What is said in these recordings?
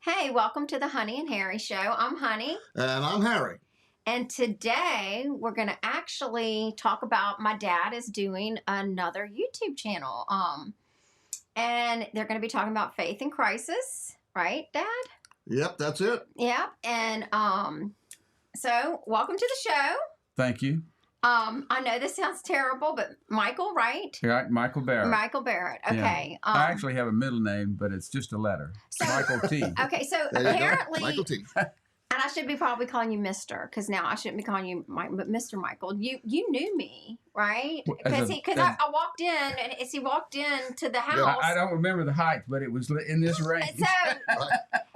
Hey, welcome to the Honey and Harry Show. I'm Honey. And I'm Harry. And today we're going to actually talk about my dad is doing another YouTube channel. And they're going to be talking about faith in crisis, right, Dad? Yep, that's it. Yep. And so welcome to the show. Thank you. I know this sounds terrible, but Michael, right? Right, Michael Barrett. Michael Barrett. Okay. Yeah. I actually have a middle name, but it's just a letter. So, Michael T. Okay, so There you go. apparently, Michael T. and I should be probably calling you Mister, because now I shouldn't be calling you Mike, but Mr. Michael. You knew me, right? Because I walked in, and as he walked into the house. I don't remember the height, but it was in this range.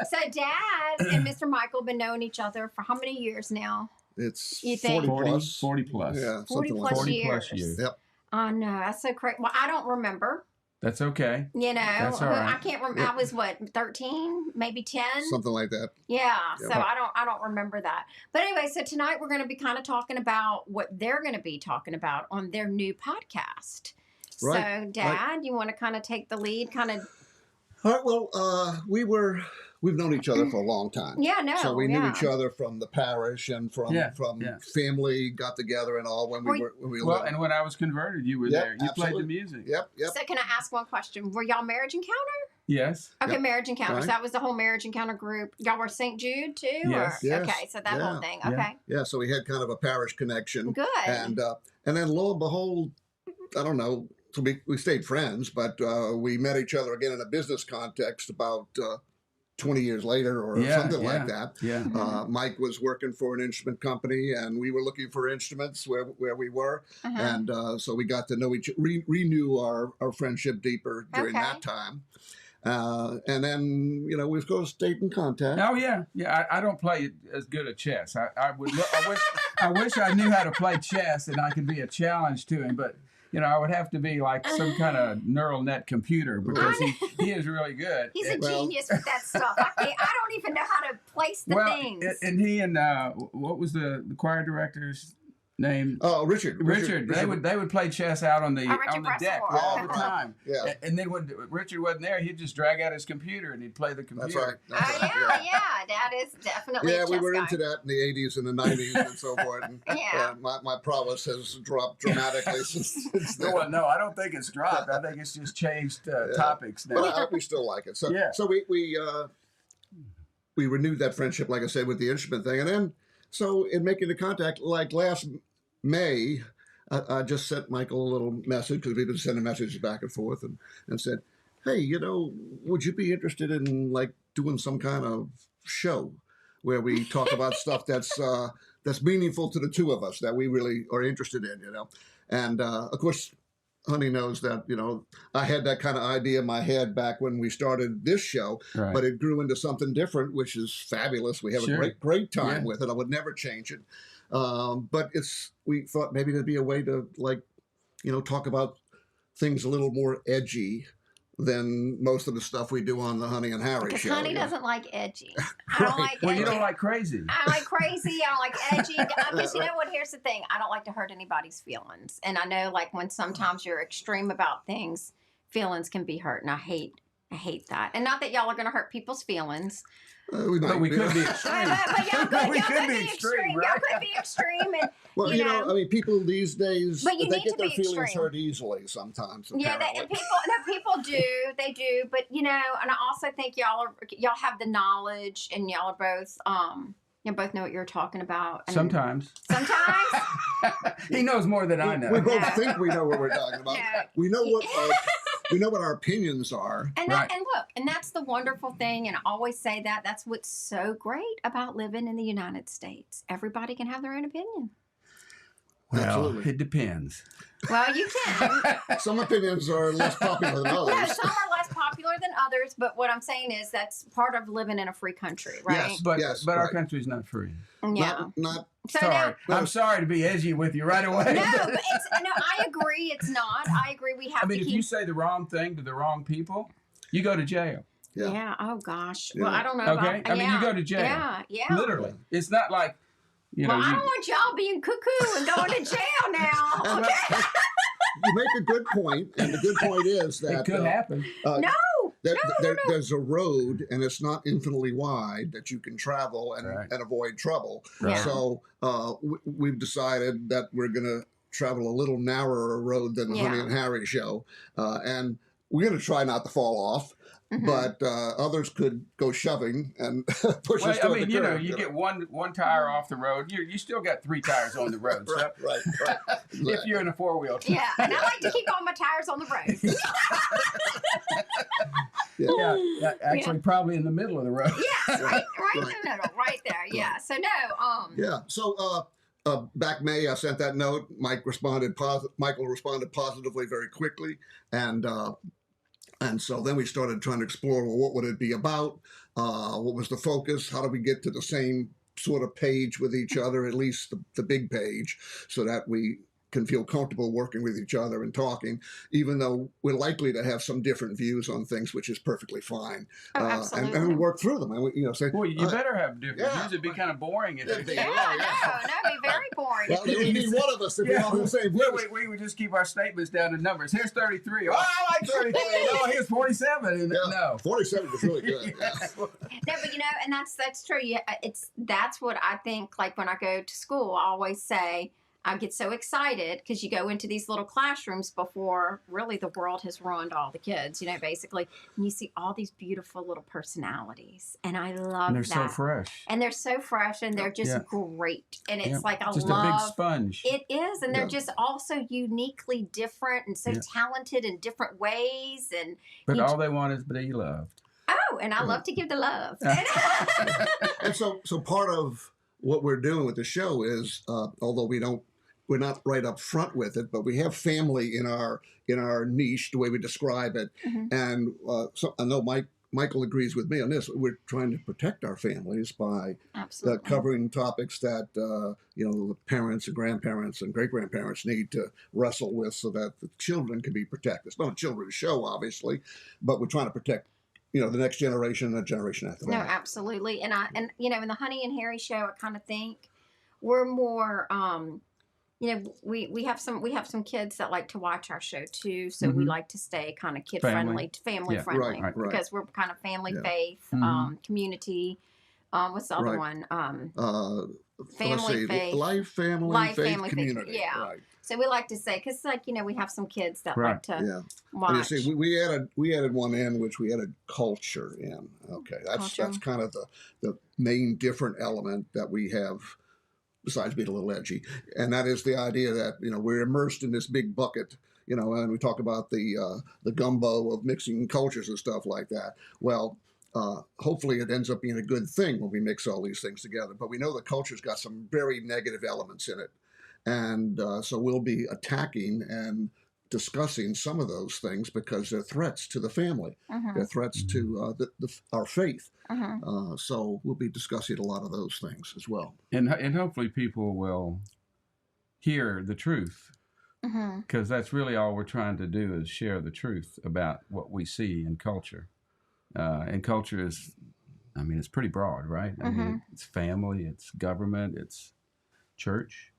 So Dad and Mr. Michael have been knowing each other for how many years now? It's You think? 40 plus. 40 plus. Yeah, 40 something plus like that. 40 plus years. Yep. Oh, no, that's so crazy. Well, I don't remember. That's okay. You know, That's all right. I can't remember. Yep. I was what, 13, maybe 10? Something like that. Yeah, Yep. so I don't remember that. But anyway, so tonight we're going to be kind of talking about what they're going to be talking about on their new podcast. Right, So, Dad, you want to kind of take the lead, kind of? All right, well, we've known each other for a long time. Yeah, no. So we knew yeah. each other from the parish and from family, got together and all when we Well, lived. and when I was converted, you were Yep, there. You played absolutely. the music. Yep. So can I ask one question? Were y'all Marriage Encounter? Yes. Okay, Yep. Marriage Encounter. Right. So that was the whole Marriage Encounter group. Y'all were St. Jude too? Yes. Or? Yes. Okay, so that whole Yeah. thing. Yeah. Okay. Yeah, so we had kind of a parish connection. Good. And then lo and behold, I don't know, so we stayed friends, but we met each other again in a business context about 20 years later or something like that. Yeah. Mike was working for an instrument company, and we were looking for instruments where we were. Uh-huh. And so we got to know renew our friendship deeper during Okay. that time. And then, we've of course stayed in contact. Oh yeah. I don't play as good at chess. I wish I knew how to play chess and I could be a challenge to him, but I would have to be like some kind of neural net computer because he is really good. He's a genius with that stuff. I don't even know how to place the things. And he and what was the choir director's name? Oh, Richard. They would play chess out on the deck all the time. Yeah. And then when Richard wasn't there, he'd just drag out his computer and he'd play the computer. That's right. Yeah. That is definitely a chess we were guy. into that in the 80s and the 90s and so forth. And, Yeah. my prowess has dropped dramatically since then. No, I don't think it's dropped. I think it's just changed topics now. But we still like it. So we renewed that friendship, like I said, with the instrument thing. And then, so in making the contact, like last May, I just sent Michael a little message, because we've been sending messages back and forth, and said, hey, would you be interested in like doing some kind of show where we talk about stuff that's meaningful to the two of us, that we really are interested in, And of course, Honey knows that, I had that kind of idea in my head back when we started this show, Right. but it grew into something different, which is fabulous. We have a great time with it. I would never change it. But we thought maybe there'd be a way to talk about things a little more edgy than most of the stuff we do on the Honey and Harry Because show. Honey doesn't like edgy. I don't like edgy. Well, you don't like crazy. I like crazy. I don't like edgy. Because you know what? Here's the thing. I don't like to hurt anybody's feelings. And I know like when sometimes you're extreme about things, feelings can be hurt. And I hate that. And not that y'all are going to hurt people's feelings. We could be extreme. But y'all could be extreme, right? Y'all could be extreme. And, well, people these days, But you they need get to their be feelings extreme. hurt easily sometimes. Yeah, Apparently. people do. They do. But, and I also think y'all have the knowledge and y'all are both, you both know what you're talking about. And Sometimes. He knows more than I know. We both think we know what we're talking about. No. We know what our opinions are. And look, and that's the wonderful thing, and I always say that, that's what's so great about living in the United States. Everybody can have their own opinion. Well, Absolutely. it depends. Well, you can. Some opinions are less popular than others. No, some are less popular than others, but what I'm saying is that's part of living in a free country, right? Yes. But our country's not free. Yeah. Not So Sorry. now, I'm sorry to be edgy with you right away. no, but I agree it's not. I agree we have I mean, to if keep. you say the wrong thing to the wrong people, you go to jail. Yeah. Oh gosh. Yeah. Well, I don't know. Okay? About, I mean, you go to jail. Yeah. Literally. It's not like, Well, I don't want y'all being cuckoo and going to jail now. Okay. You make a good point, and the good point is that it could happen. No. there's a road, and it's not infinitely wide that you can travel and avoid trouble. Right. So we've decided that we're going to travel a little narrower road than the Honey and Harry show, and we're going to try not to fall off. But others could go shoving and push us toward the curb. You get one tire off the road. You still got 3 tires on the road. right. If you're in a 4-wheel. Yeah, and I like to keep all my tires on the road. Actually, probably in the middle of the road. Yes, right in the middle, right there. Yeah. So no. Yeah. So back May, I sent that note. Michael responded positively very quickly, and so then we started trying to explore, well, what would it be about? What was the focus? How do we get to the same sort of page with each other, at least the big page, so that we can feel comfortable working with each other and talking, even though we're likely to have some different views on things, which is perfectly fine. Oh, absolutely. And we work through them. And we, say, well, you better have different views. It'd be kind of boring. It'd be very boring. Well, you need one of us to be on the same page. We would just keep our statements down to numbers. Here's 33. Oh, I like 33. Oh, here's 47. And no, 47 was really good. No, but and that's true. Yeah, that's what I think. Like when I go to school, I always say, I get so excited because you go into these little classrooms before really the world has ruined all the kids, basically. And you see all these beautiful little personalities. And I love that. And they're so fresh. And they're so fresh and they're just great. And it's like just a big sponge. It is. And they're just also uniquely different and so talented in different ways. But all they want is to be loved. Oh, and I love to give the love. And so part of what we're doing with the show is, although we're not right up front with it, but we have family in our niche, the way we describe it. And so I know Michael agrees with me on this. We're trying to protect our families by covering topics that the parents and grandparents and great-grandparents need to wrestle with so that the children can be protected. It's not a children's show, obviously, but we're trying to protect the next generation and the generation after that. No, absolutely. And in the Honey and Harry show, I kind of think we're more we have some kids that like to watch our show too, so we like to stay kind of kid friendly, family friendly, right. because we're kind of family faith, community. What's the other one? Family faith, life, family, community. Faith. Yeah. Right. So we like to say, because we have some kids that like to watch. And you see, we added one in, which we added culture in. Okay, that's kind of the main different element that we have, besides being a little edgy, and that is the idea that we're immersed in this big bucket. And we talk about the gumbo of mixing cultures and stuff like that. Well, hopefully it ends up being a good thing when we mix all these things together. But we know the culture's got some very negative elements in it. And so we'll be attacking and discussing some of those things because they're threats to the family. They're threats to our faith. So we'll be discussing a lot of those things as well. And hopefully people will hear the truth, because that's really all we're trying to do is share the truth about what we see in culture. And culture is, it's pretty broad, right? I mean, it's family, it's government, it's church.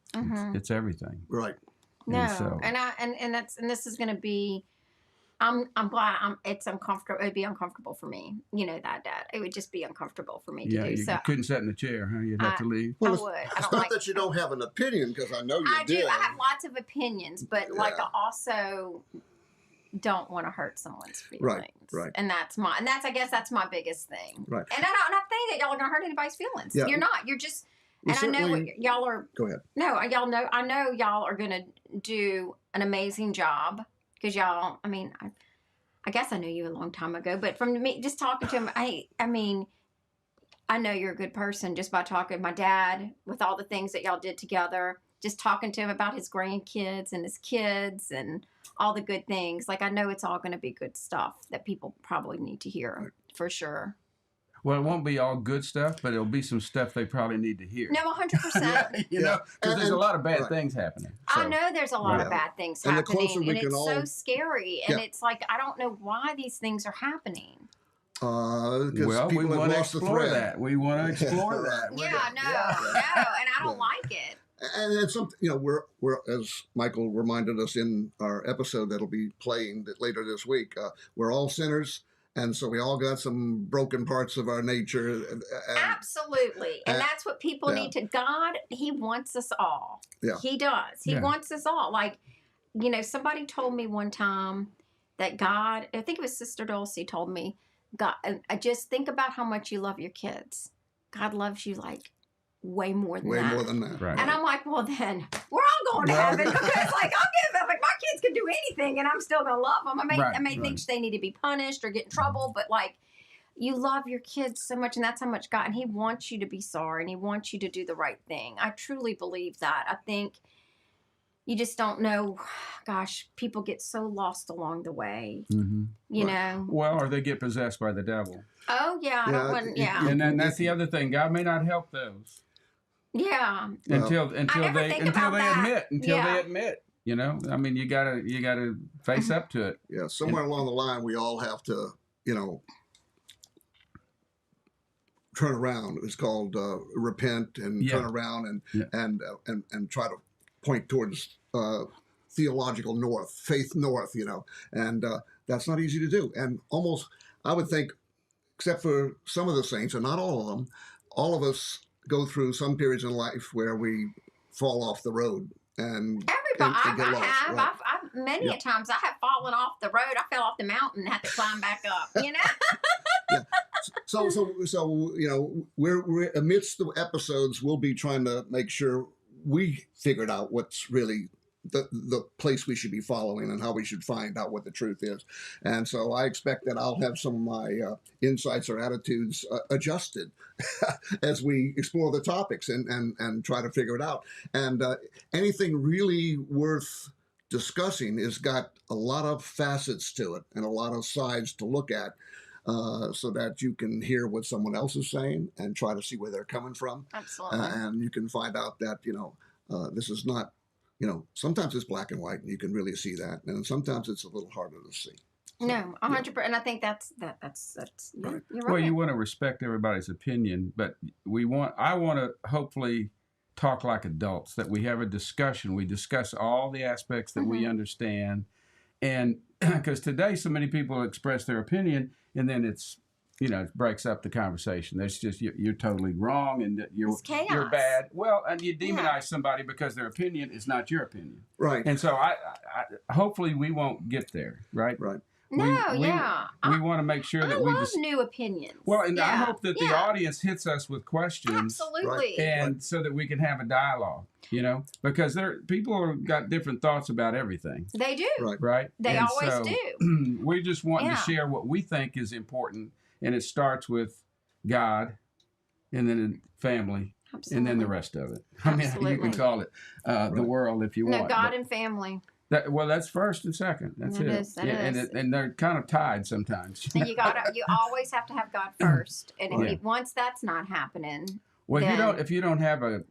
It's everything, right? No, and this is going to be. I'm glad. It's uncomfortable. It'd be uncomfortable for me. Dad. It would just be uncomfortable for me to do. You couldn't sit in the chair, huh? You'd have to leave. Well, I would. It's not that you don't have an opinion, because I know you do. I have lots of opinions, but I also don't want to hurt someone's feelings. Right. And I guess that's my biggest thing. Right. And I'm not saying that y'all are going to hurt anybody's feelings. Yeah. You're not. You're just. And I know what y'all are. Go ahead. No, y'all know. I know y'all are going to do an amazing job because y'all. I guess I knew you a long time ago, but from me just talking to him, I know you're a good person just by talking to my dad with all the things that y'all did together. Just talking to him about his grandkids and his kids and all the good things. Like I know it's all going to be good stuff that people probably need to hear for sure. Well, it won't be all good stuff, but it'll be some stuff they probably need to hear. No, 100%. Because there's a lot of bad things happening. So. I know there's a lot of bad things happening, and it's so scary. And it's like, I don't know why these things are happening. Well, we want to explore that. We want to explore that. No, and I don't like it. And it's something, we're as Michael reminded us in our episode that'll be playing later this week, we're all sinners. And so we all got some broken parts of our nature. Absolutely. And that's what people yeah. need to. God, He wants us all. Yeah. He does. He wants us all. Like, somebody told me one time that God, I think it was Sister Dulcie told me, God, just think about how much you love your kids. God loves you like way more than that. Way more than that. Right. And I'm like, well, then we're all going to heaven because, like, I'll give up. Like, my kids can do anything, and I'm still going to love them. I may think they need to be punished or get in trouble, but like, you love your kids so much, and that's how much God. And He wants you to be sorry, and He wants you to do the right thing. I truly believe that. I think you just don't know. Gosh, people get so lost along the way. You know. Well, or they get possessed by the devil. Oh yeah, And then that's the other thing. God may not help those. Yeah. Until they admit. You know, I mean, you gotta face up to it. Yeah. Somewhere along the line, we all have to, turn around. It's called repent and turn around and try to point towards theological north, faith north. And that's not easy to do. And almost, I would think, except for some of the saints, and not all of them, all of us go through some periods in life where we fall off the road. And everybody, and I have. Right. I've many a times I have fallen off the road. I fell off the mountain and had to climb back up. Yeah. So we're amidst the episodes, we'll be trying to make sure we figured out what's really the place we should be following and how we should find out what the truth is. And so I expect that I'll have some of my insights or attitudes adjusted as we explore the topics and try to figure it out. And anything really worth discussing has got a lot of facets to it and a lot of sides to look at, so that you can hear what someone else is saying and try to see where they're coming from. Absolutely. And you can find out that, this is not, sometimes it's black and white and you can really see that. And sometimes it's a little harder to see. So, no, 100%. And I think that's right. You're right. Well, you want to respect everybody's opinion, but I want to hopefully talk like adults, that we have a discussion. We discuss all the aspects that we understand. And because today so many people express their opinion and then it breaks up the conversation. That's just, you're totally wrong and that you're bad. Well, and you demonize somebody because their opinion is not your opinion. Right. And so I hopefully we won't get there, right? Right. We want to make sure that I love new opinions. Well, and I hope that the audience hits us with questions. Absolutely. And so that we can have a dialogue, because people have got different thoughts about everything. They do. Right? They always do. We just want to share what we think is important. And it starts with God and then family. Absolutely. And then the rest of it. Absolutely. I mean, you can call it the world if you want. No, God and family. That's first and second. That's it. And they're kind of tied sometimes. And you always have to have God first. And once that's not happening, if you don't have a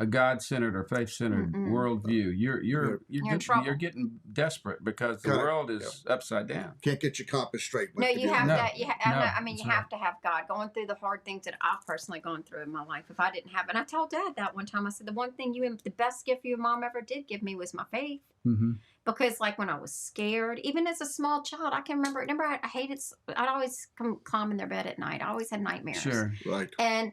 God-centered or faith-centered worldview, you're getting desperate because the world is upside down. Can't get your compass straight. No, you have to. You have to have God. Going through the hard things that I've personally gone through in my life. If I didn't have, and I told Dad that one time, I said the one thing the best gift your mom ever did give me was my faith. Because like when I was scared, even as a small child, I can remember I hated. I'd always climb in their bed at night. I always had nightmares. Sure, right. And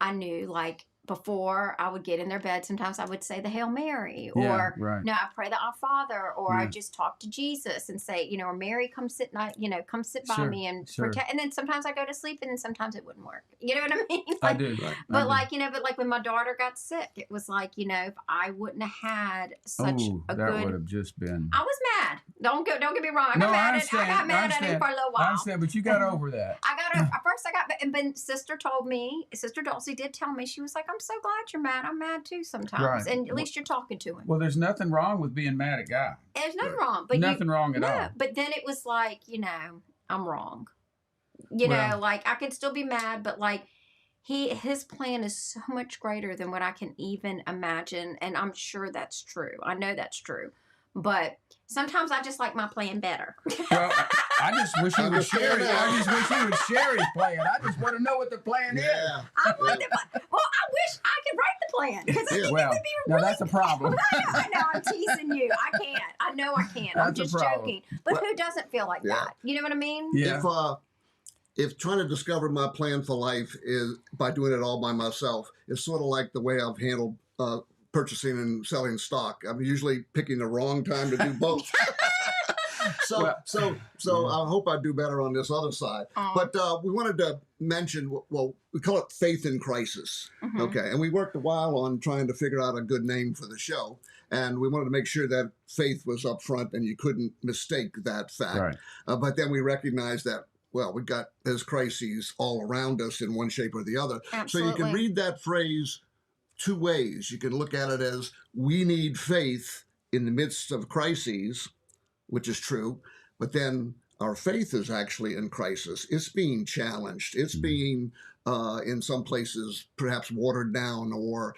I knew like. Before I would get in their bed, sometimes I would say the Hail Mary, or I pray the Our Father, or I just talk to Jesus and say, or Mary, come sit by me and protect. And then sometimes I go to sleep, and then sometimes it wouldn't work. You know what I mean? I do. But like when my daughter got sick, it was like if I wouldn't have had such a that good, would have just been. I was mad. Don't get me wrong. I got mad at him for a little while. I understand, but you got over that. But Sister Dulcie did tell me, she was like, I'm so glad you're mad. I'm mad too sometimes. And at least you're talking to him. Well, there's nothing wrong with being mad at God. There's nothing wrong. But nothing wrong at all. But then it was like, I'm wrong. Like I can still be mad, but like his plan is so much greater than what I can even imagine. And I'm sure that's true. I know that's true. But sometimes I just like my plan better. Well, I just wish he would share it. I just wish he would share his plan. I just want to know what the plan is. Yeah. I want the plan. Well, I wish I could write the plan because I think Well, it would be now really. that's a problem. I know I'm teasing you. I can't. I know I can't. I'm That's a just problem. joking. But Well, who doesn't feel like yeah. that? You know what I mean? Yeah. If trying to discover my plan for life is by doing it all by myself, it's sort of like the way I've handled purchasing and selling stock. I'm usually picking the wrong time to do both. So I hope I do better on this other side. But we wanted to mention, well, we call it faith in crisis. Mhm. Okay. And we worked a while on trying to figure out a good name for the show. And we wanted to make sure that faith was up front and you couldn't mistake that fact. Right. But then we recognized that, well, there's crises all around us in one shape or the other. Absolutely. So you can read that phrase two ways. You can look at it as we need faith in the midst of crises, which is true, but then our faith is actually in crisis. It's being challenged. It's being, in some places, perhaps watered down or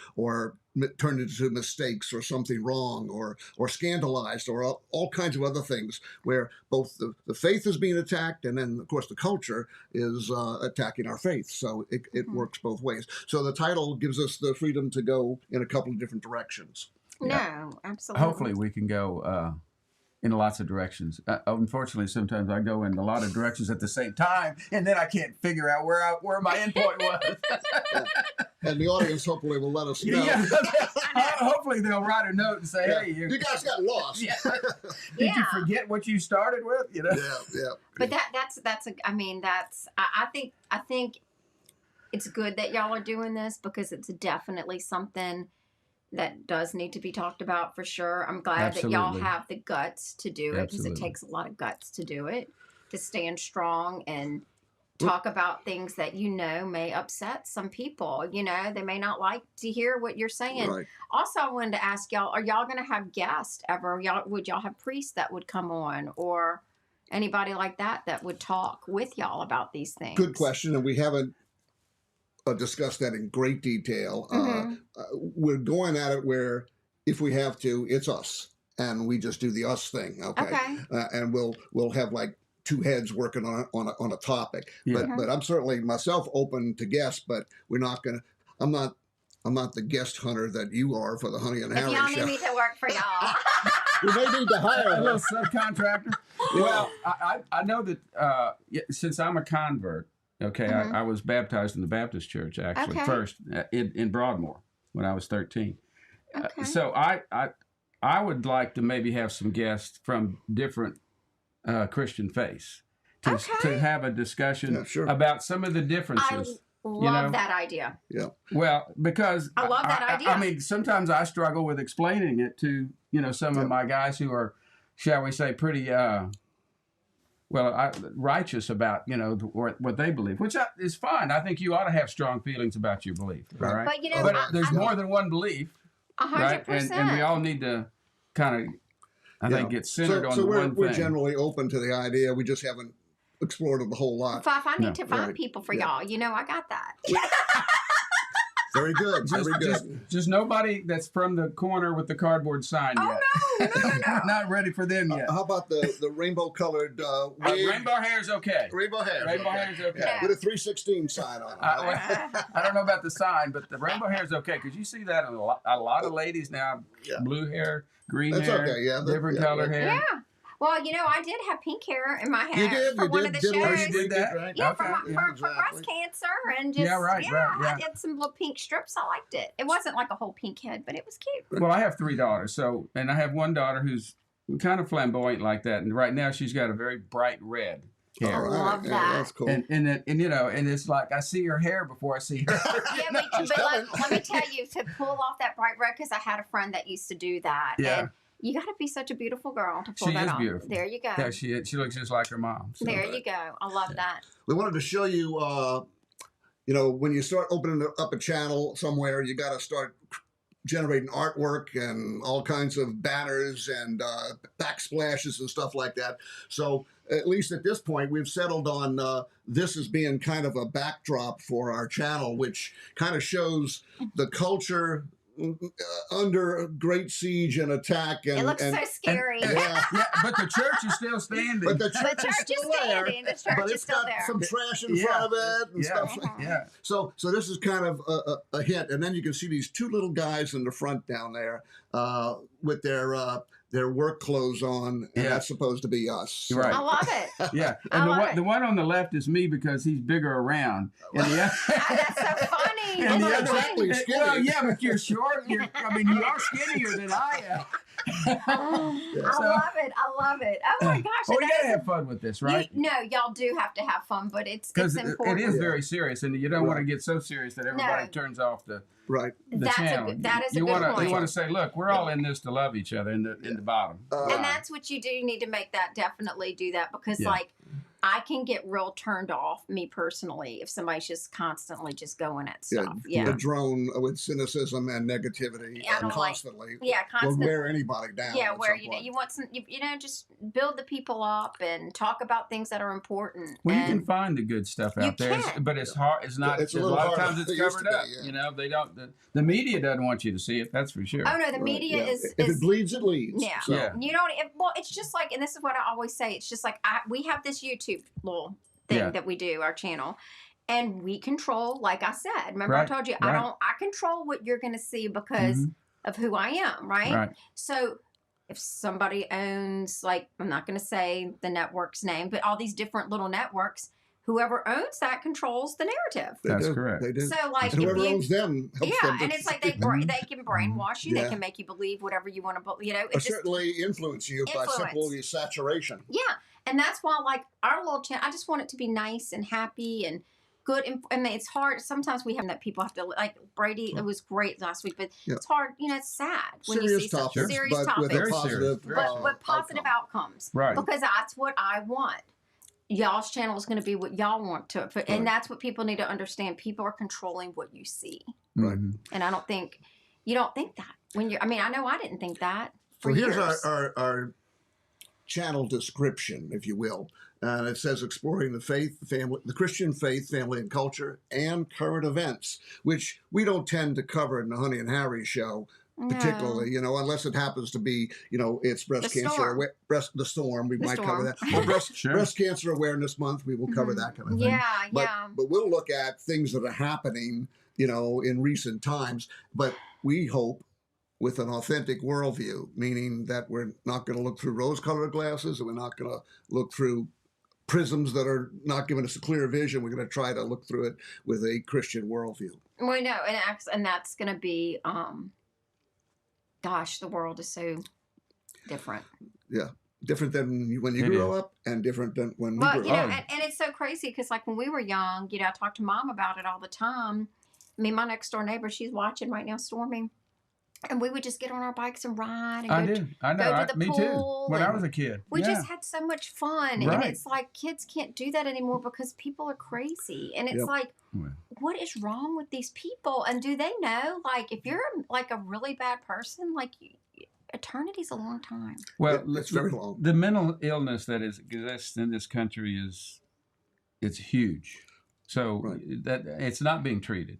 turned into mistakes or something wrong or scandalized or all kinds of other things where both the faith is being attacked and then, of course, the culture is attacking our faith. So it works both ways. So the title gives us the freedom to go in a couple of different directions. No, absolutely. Hopefully we can go in lots of directions. Unfortunately, sometimes I go in a lot of directions at the same time, and then I can't figure out where my endpoint was. And the audience hopefully will let us know. Yeah. Hopefully they'll write a note and say, Yeah. "Hey, You guys got lost. yeah. Did you forget what you started with?" You know. Yeah. But I think it's good that y'all are doing this because it's definitely something that does need to be talked about for sure. I'm glad that y'all Absolutely. have the guts to do it because it Absolutely. takes a lot of guts to do it, to stand strong and talk about things that may upset some people. They may not like to hear what you're saying. Right. Also, I wanted to ask y'all, are y'all going to have guests ever? Would y'all have priests that would come on or anybody like that would talk with y'all about these things? Good question. And we haven't discussed that in great detail. Mhm. We're going at it where if we have to, it's us. And we just do the us thing. Okay. And we'll have like two heads working on a topic. Yeah. But I'm certainly myself open to guests, but we're not going to, I'm not the guest hunter that you are for the Honey and If Harry y'all show. need me to work for y'all. We may need to hire A her. little subcontractor. Well, I know that since I'm a convert, okay, Mhm. I was baptized in the Baptist church actually Okay. first in Broadmoor when I was 13. Okay. So I would like to maybe have some guests from different Christian faiths to Okay. have a discussion Yeah, sure. about some of the I differences. love that idea. Well, because I love that idea. I mean, sometimes I struggle with explaining it to some of my guys who are, shall we say, pretty righteous about what they believe, which is fine. I think you ought to have strong feelings about your belief, all right? But But I there's think more than one belief, 100%. right? And we all need to kind of, I think, get centered on we're, one we're thing. generally open to the idea. We just haven't explored it a whole lot. If I need to find Right. people for Yeah. y'all, I got that. Very good. Very good. Just nobody that's from the corner with the cardboard sign yet. No. We're not ready for them yet. How about the rainbow colored wig? Rainbow hair is okay. Rainbow hair. Rainbow hair is okay. Yeah, with a 316 sign on it. I don't know about the sign, but the rainbow hair is okay because you see that in a lot of ladies now. Yeah. Blue hair, green That's hair, okay, yeah, different color hair. Yeah. Well, I did have pink hair in my hair You did. for You one did. of the Did shows. Oh, you did that? Right. Yeah, Okay. for breast cancer and just right. I did some little pink strips. I liked it. It wasn't like a whole pink head, but it was cute. Well, I have 3 daughters, and I have one daughter who's kind of flamboyant like that, and right now she's got a very bright red hair. All love Yeah, that. that's cool. And it's like I see her hair before I see her. Yeah, but let me tell you, to pull off that bright red, because I had a friend that used to do that. Yeah. And you got to be such a beautiful girl to pull She that is off. beautiful. There you go. Yeah, she looks just like her mom. So. There you go. I love that. We wanted to show you, when you start opening up a channel somewhere, you got to start generating artwork and all kinds of banners and backsplashes and stuff like that. So at least at this point, we've settled on this as being kind of a backdrop for our channel, which kind of shows the culture under great siege and attack. And It looks and, so scary. yeah. Yeah, but the church is still standing. But the The church is church is still there. standing. The church But is it's still got there. some trash in Yeah. front of it and Yeah. stuff. Yeah. So this is kind of a hint, and then you can see these two little guys in the front down there with their work clothes on, and Yeah. that's supposed to be us. So- Right. I love it. Yeah, I and love it. the one on the left is me because he's bigger around. And the That's so funny. and the not other, exactly skinny. well, yeah, but you're short. You are skinnier than I am. I love it. I love it. Oh my gosh. Well, we and gotta that have is fun with this, a- right? no, y'all do have to have fun, but it's Because important. it is Yeah. very serious, and you don't want to Right. get so serious that everybody No. turns off the Right. channel. That is a you good wanna, point. You want to say, look, we're all in this to love each other in the bottom. And that's what you do. You need to make that definitely do that because, Yeah. like, I can get real turned off, me personally, if somebody's just constantly just going at stuff. Yeah. The drone with cynicism and negativity Yeah, I don't like- constantly Yeah, will constantly. wear anybody down. Yeah, at where some point. you want some, you know, just build the people up and talk about things that are important. Well, you and can find the good stuff You out there, can. but it's hard. It's not. It's a a little lot of harder times it's than it used covered to up. be, yeah. You know, they don't. The media doesn't want you to see it. That's for sure. oh no, the Right, media yeah. is If it bleeds, it leads. Yeah. So, Yeah. you know, well, it's just like, and this is what I always say. It's just like we have this YouTube little thing Yeah. that we do, our channel, and we control. Like I said, remember I Right, told you, right. I control what you're going to see because of who I am, right? Right. So if somebody owns, like, I'm not going to say the network's name, but all these different little networks, whoever owns that controls the narrative. They That's do. correct. They do. So like, And if whoever you, owns them helps yeah, them to and it's like they can brainwash you. Yeah. They can make you believe whatever you want to believe. You know, or it's just, certainly influence you by Influence. simple saturation. yeah. And that's why, like, our little channel, I just want it to be nice and happy and good. And I mean, it's hard. Sometimes we have that people have to, like, Brady, it was great last week, but Yeah. it's hard. You know, it's sad when you Serious see such topics, serious but topics. with a Very positive, serious. but positive outcomes. Right. Because that's what I want. Y'all's channel is going to be what y'all want to. Right. And that's what people need to understand. People are controlling what you see. Right. Mhm. And I don't think, you don't think that. When you're, I mean, I know I didn't think that for So years. here's our channel description, if you will. And it says exploring the faith, the Christian faith, family and culture, and current events, which we don't tend to cover in the Honey and Harry show, particularly, you know, unless it happens to be, you know, it's breast The cancer, storm. the storm, we The might cover storm. that. Or breast, Sure. breast cancer awareness month, we will cover Mhm. that kind of thing. Yeah, But, yeah. but we'll look at things that are happening, you know, in recent times. But we hope with an authentic worldview, meaning that we're not going to look through rose-colored glasses, and we're not going to look through prisms that are not giving us a clear vision. We're going to try to look through it with a Christian worldview. Well, no, and that's going to be, gosh, the world is so different. Different than when you It grow is. up, and different than when we Well, grew you know, up. and it's so crazy because, like, when we were young, you know, I talked to Mom about it all the time. I mean, my next door neighbor, she's watching right now, Stormy. And we would just get on our bikes and ride and I go. do. I know. go to the Me pool too. When I and was a kid. We Yeah. just had so much fun. And Right. it's like kids can't do that anymore because people are crazy. And it's Yep. like, Well. what is wrong with these people? And do they know, like, if you're like a really bad person, like, eternity's a long time. Well, It's very long. The mental illness that exists in this country it's huge. So Right. that it's not being treated,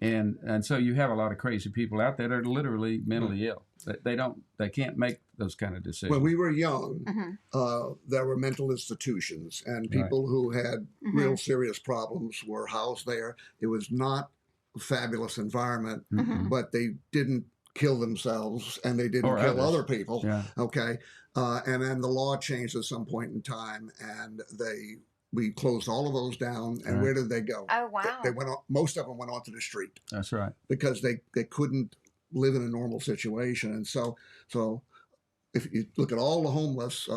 and so you have a lot of crazy people out there that are literally mentally ill. They can't make those kind of decisions. When we were young, Mm-hmm. there were mental institutions, and people who had real serious problems were housed there. It was not a fabulous environment, Mm-hmm. but they didn't kill themselves and they didn't Or kill others. other people. Yeah. Okay. And then the law changed at some point in time, and we closed all of those down. And Right. where did they go? Oh, wow. They went on, most of them went onto the street That's right. because they couldn't live in a normal situation. And so if you look at all the homeless,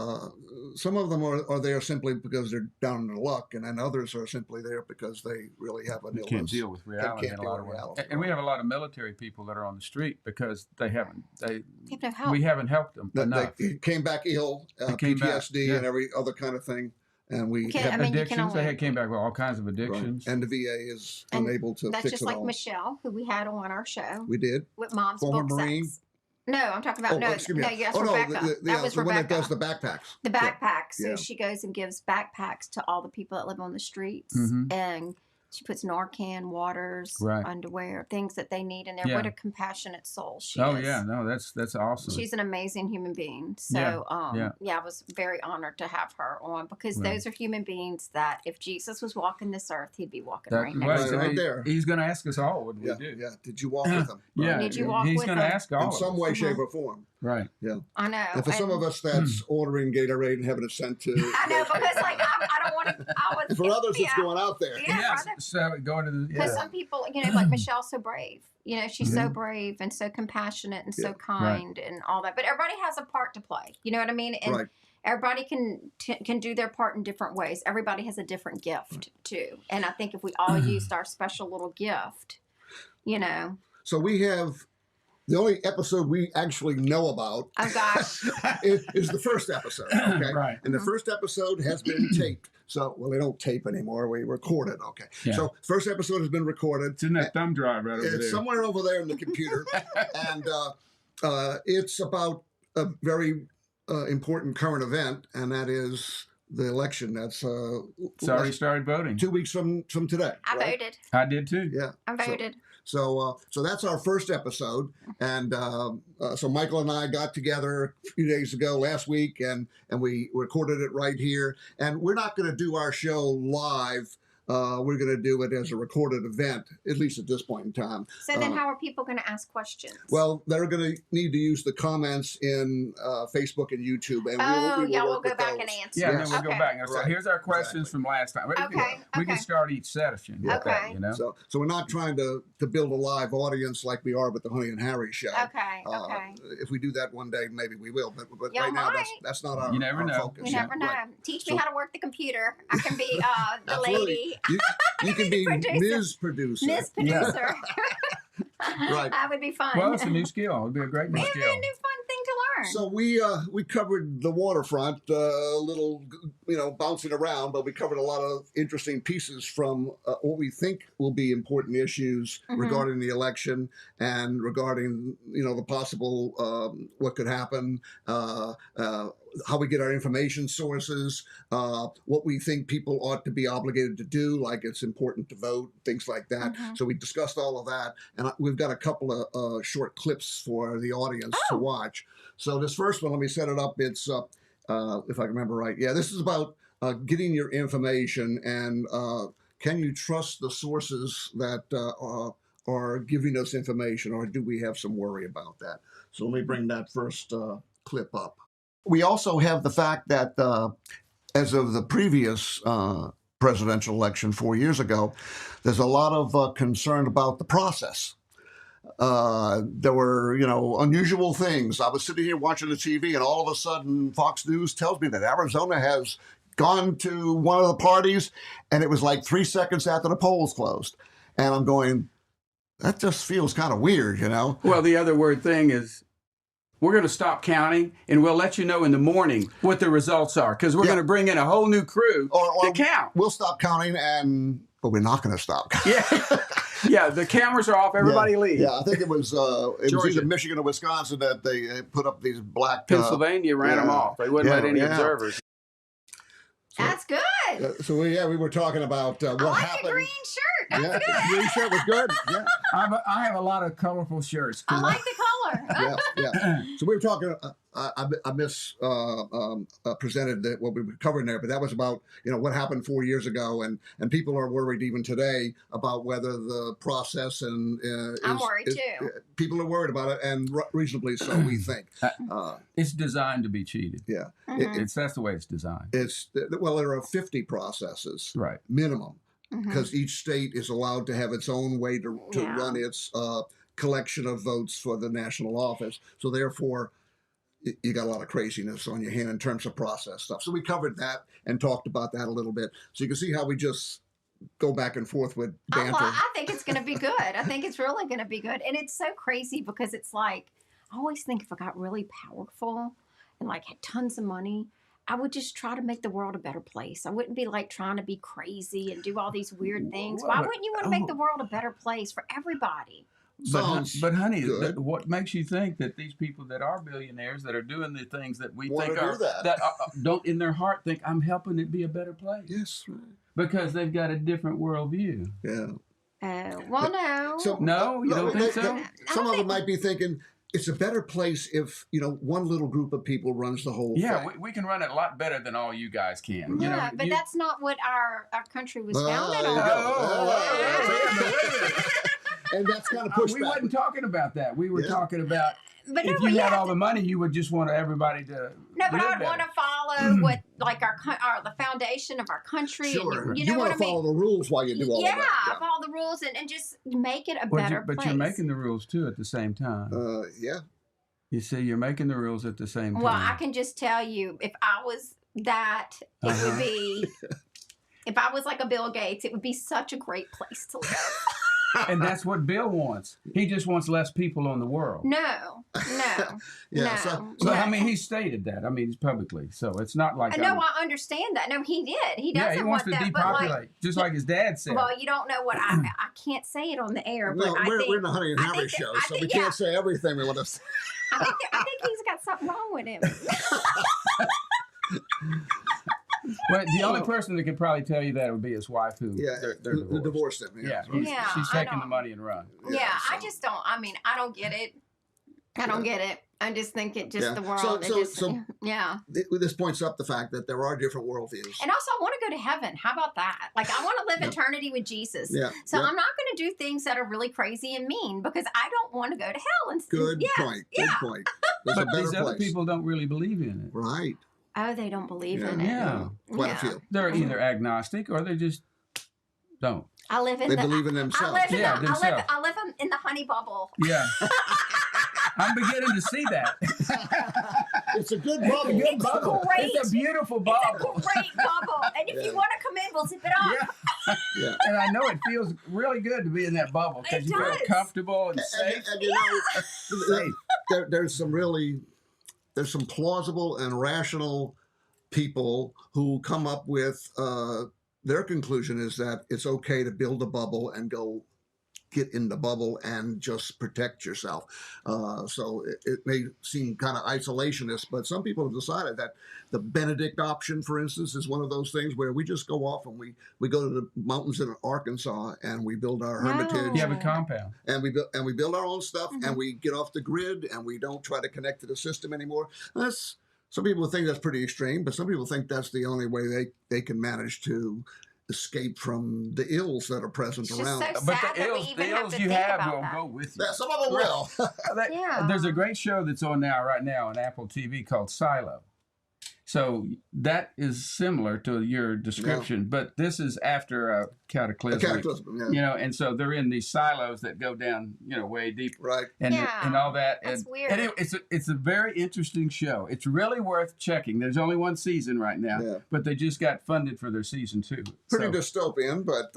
some of them are there simply because they're down in their luck, and then others are simply there because they really have an You illness. can't deal with reality can't in a deal lot with of ways. reality, And we have a lot of military people that are on the street because they haven't have no help. we haven't helped them That enough. they came back ill, They came back, PTSD, yeah. and every other kind of thing. And we Okay, have, I mean, you can Addictions. only- They came back with all kinds of right. addictions. And the VA is And unable to That's fix just it like all. Michelle, who we had on our show We did. with Mom's Former book Marine? sex. No, I'm talking about excuse me. yes, oh no, Rebecca. That was the one that Rebecca. does the backpacks. The backpacks. So Yeah. she goes and gives backpacks to all the people that live on the streets. Mhm. And She puts Narcan, waters, Right. underwear, things that they need in there. Yeah. What a compassionate soul she Oh is. yeah, no, that's awesome. She's an amazing human being. So, Yeah. I was very honored to have her on because Right. those are human beings that if Jesus was walking this earth, he'd be walking That- right well, next to Right him. there. He's going to ask us all what Yeah, we do. yeah. Did you walk with him? Yeah, Did you walk he's with going to him? ask all In of some us. way, shape, or form. Right. Yeah. I know. And for some of us, that's ordering Gatorade and having it sent to. I know, because like I don't want to. And for others, it's going out there. Yeah, Yes. for others. So going to the Because some people, like Michelle's so brave. She's so brave and so compassionate and so kind and all that. But everybody has a part to play. You know what I mean? And Right. everybody can do their part in different ways. Everybody has a different gift too. And I think if we all used our special little gift, So we have the only episode we actually know about. Oh gosh. is the first episode. Okay. Right. And the first episode has been taped. So, well, they don't tape anymore. We record it. Okay. Yeah. So, first episode has been recorded. It's in that thumb drive right over It's there. somewhere over there in the computer. And it's about a very important current event, and that is the election. That's It's already started voting. 2 weeks from today. I right? voted. I did too. Yeah. I voted. So that's our first episode, and so Michael and I got together a few days ago, last week, and we recorded it right here. And we're not going to do our show live. We're going to do it as a recorded event, at least at this point in time. So then how are people going to ask questions? Well, they're going to need to use the comments in Facebook and YouTube, and we'll work go with back those. and answer. Yeah, Yes. then we'll go Okay. back. So Right. here's our questions from last time. We Okay. can start each session with Okay. that, So we're not trying to build a live audience like we are with the Honey and Harry show. Okay. Okay. If we do that one day, maybe we will. But Y'all right now, might. that's not our, You never our know. focus. You never know. Right. Teach me how to work the computer. I can be the Absolutely. lady. You can be Producer. Ms. Producer. Miss Producer. Right. That would be fun. Well, it's a new skill. It'd be a great new It'd be skill. a new fun thing to learn. So we covered the waterfront, a little, bouncing around, but we covered a lot of interesting pieces from what we think will be important issues regarding the election and regarding, the possible what could happen, how we get our information sources, what we think people ought to be obligated to do, like it's important to vote, things like that. So we discussed all of that, and we've got a couple of short clips for the audience to watch. So this first one, let me set it up. It's, if I can remember right, this is about getting your information, and can you trust the sources that are giving us information, or do we have some worry about that? So let me bring that first clip up. We also have the fact that as of the previous presidential election 4 years ago, there's a lot of concern about the process. There were, unusual things. I was sitting here watching the TV, and all of a sudden Fox News tells me that Arizona has gone to one of the parties, and it was like 3 seconds after the polls closed. And I'm going, that just feels kind of weird, Well, the other word thing is, we're going to stop counting, and we'll let you know in the morning what the results are, because we're going to bring in a whole new crew to count. We'll stop counting, but we're not going to stop counting. Yeah, the cameras are off. Everybody leave. Yeah, I think it was either Michigan or Wisconsin that they put up these black. Pennsylvania ran them off. They wouldn't let any observers. That's good. So we were talking about what I like happened. the green shirt. That's good. Green shirt was good. Yeah, I have a lot of colorful shirts. I like the color. yeah. So we were talking. I presented what we were covering there, but that was about what happened 4 years ago, and people are worried even today about whether the process and I'm worried too. People are worried about it, and reasonably so, we think. It's designed to be cheated. Yeah, That's the way it's designed. There are 50 processes, Right, minimum, because each state is allowed to have its own way to run its collection of votes for the national office. So therefore, you got a lot of craziness on your hand in terms of process stuff. So we covered that and talked about that a little bit. So you can see how we just go back and forth with banter. I think it's going to be good. I think it's really going to be good. And it's so crazy because it's like, I always think if I got really powerful and like had tons of money, I would just try to make the world a better place. I wouldn't be like trying to be crazy and do all these weird things. Why wouldn't you want to make the world a better place for everybody? But honey, good. what makes you think that these people that are billionaires that are doing the things that we Wanna think do are that. don't in their heart think I'm helping it be a better place? Yes, right. Because they've got a different worldview. Yeah. Well, no. So No, you don't think so? Some of them might be thinking it's a better place if one little group of people runs the whole Yeah, thing. we can run it a lot better than all you guys can. Yeah, but that's not what our country was founded there you on. go. And that's kind of pushed we back. wasn't talking about that. We were talking about But if no, you we had have all the money, you would just want everybody to No, but live I would better. want to follow what, like the foundation of our country. Sure. And you know want what to I mean? follow the rules while you do all of that. follow the rules and just make it a But better but place. you're making the rules too at the same time. Yeah. You see, you're making the rules at the same time. Well, I can just tell you, if I was that, it would be. If I was like a Bill Gates, it would be such a great place to live. And that's what Bill wants. He just wants less people on the world. No. Yeah. No. But I mean, he stated that. I mean, publicly. So it's not like. No, I understand that. No, he did. He doesn't he wants want to that. depopulate, But just like his dad said. well, you don't know what I can't say it on the air. But Well, we're in the Honey and Harry show, so we can't say everything we want to say. I think he's got something wrong with him. Well, the only person that could probably tell you that would be his wife, who they're divorced. Divorced him. Yeah, Yeah, she's I taking the don't- money and run. Yeah, so- I just don't. I mean, I don't get it. I don't get it. I just think it just Yeah. the world. So- yeah. This points up the fact that there are different worldviews. And also, I want to go to heaven. How about that? Like, I want to live eternity with Jesus. Yeah. So yeah. I'm not going to do things that are really crazy and mean because I don't want to go to hell. And Good yeah, point. Yeah. Good point. There's But a better these other place. people don't really believe in it. Right. Oh, they don't believe in it. Yeah. Quite Yeah. a few. They're either agnostic or they just don't. I live in They the. believe in I themselves. live in Yeah, the, themselves. I live in the honey bubble. Yeah. I'm beginning to see that. It's a good bubble. It's great. It's a beautiful It's bubble. a great bubble. And if you want to come in, we'll zip it up. Yeah. Yeah. And I know it feels really good to be in that bubble because It you feel does. comfortable and safe. And there's some plausible and rational people who come up with their conclusion is that it's okay to build a bubble and go get in the bubble and just protect yourself. So it may seem kind of isolationist, but some people have decided that the Benedict option, for instance, is one of those things where we just go off and we go to the mountains in Arkansas and we build our hermitage. You have a compound. And we build our own stuff, and we get off the grid, and we don't try to connect to the system anymore. Some people think that's pretty extreme, but some people think that's the only way they can manage to escape from the ills that are present It's just around. so But sad the that we ills, even the have ills to you think have about will that. go with you. Yeah, some of them will. Yeah. There's a great show that's on right now on Apple TV called Silo. So that is similar to your description, but this is after a cataclysm. Yeah. And so they're in these silos that go down, way deep, Right. and Yeah, and all that. that's weird. And it's a very interesting show. It's really worth checking. There's only one season right now, Yeah. but they just got funded for their season 2. Pretty So- dystopian, but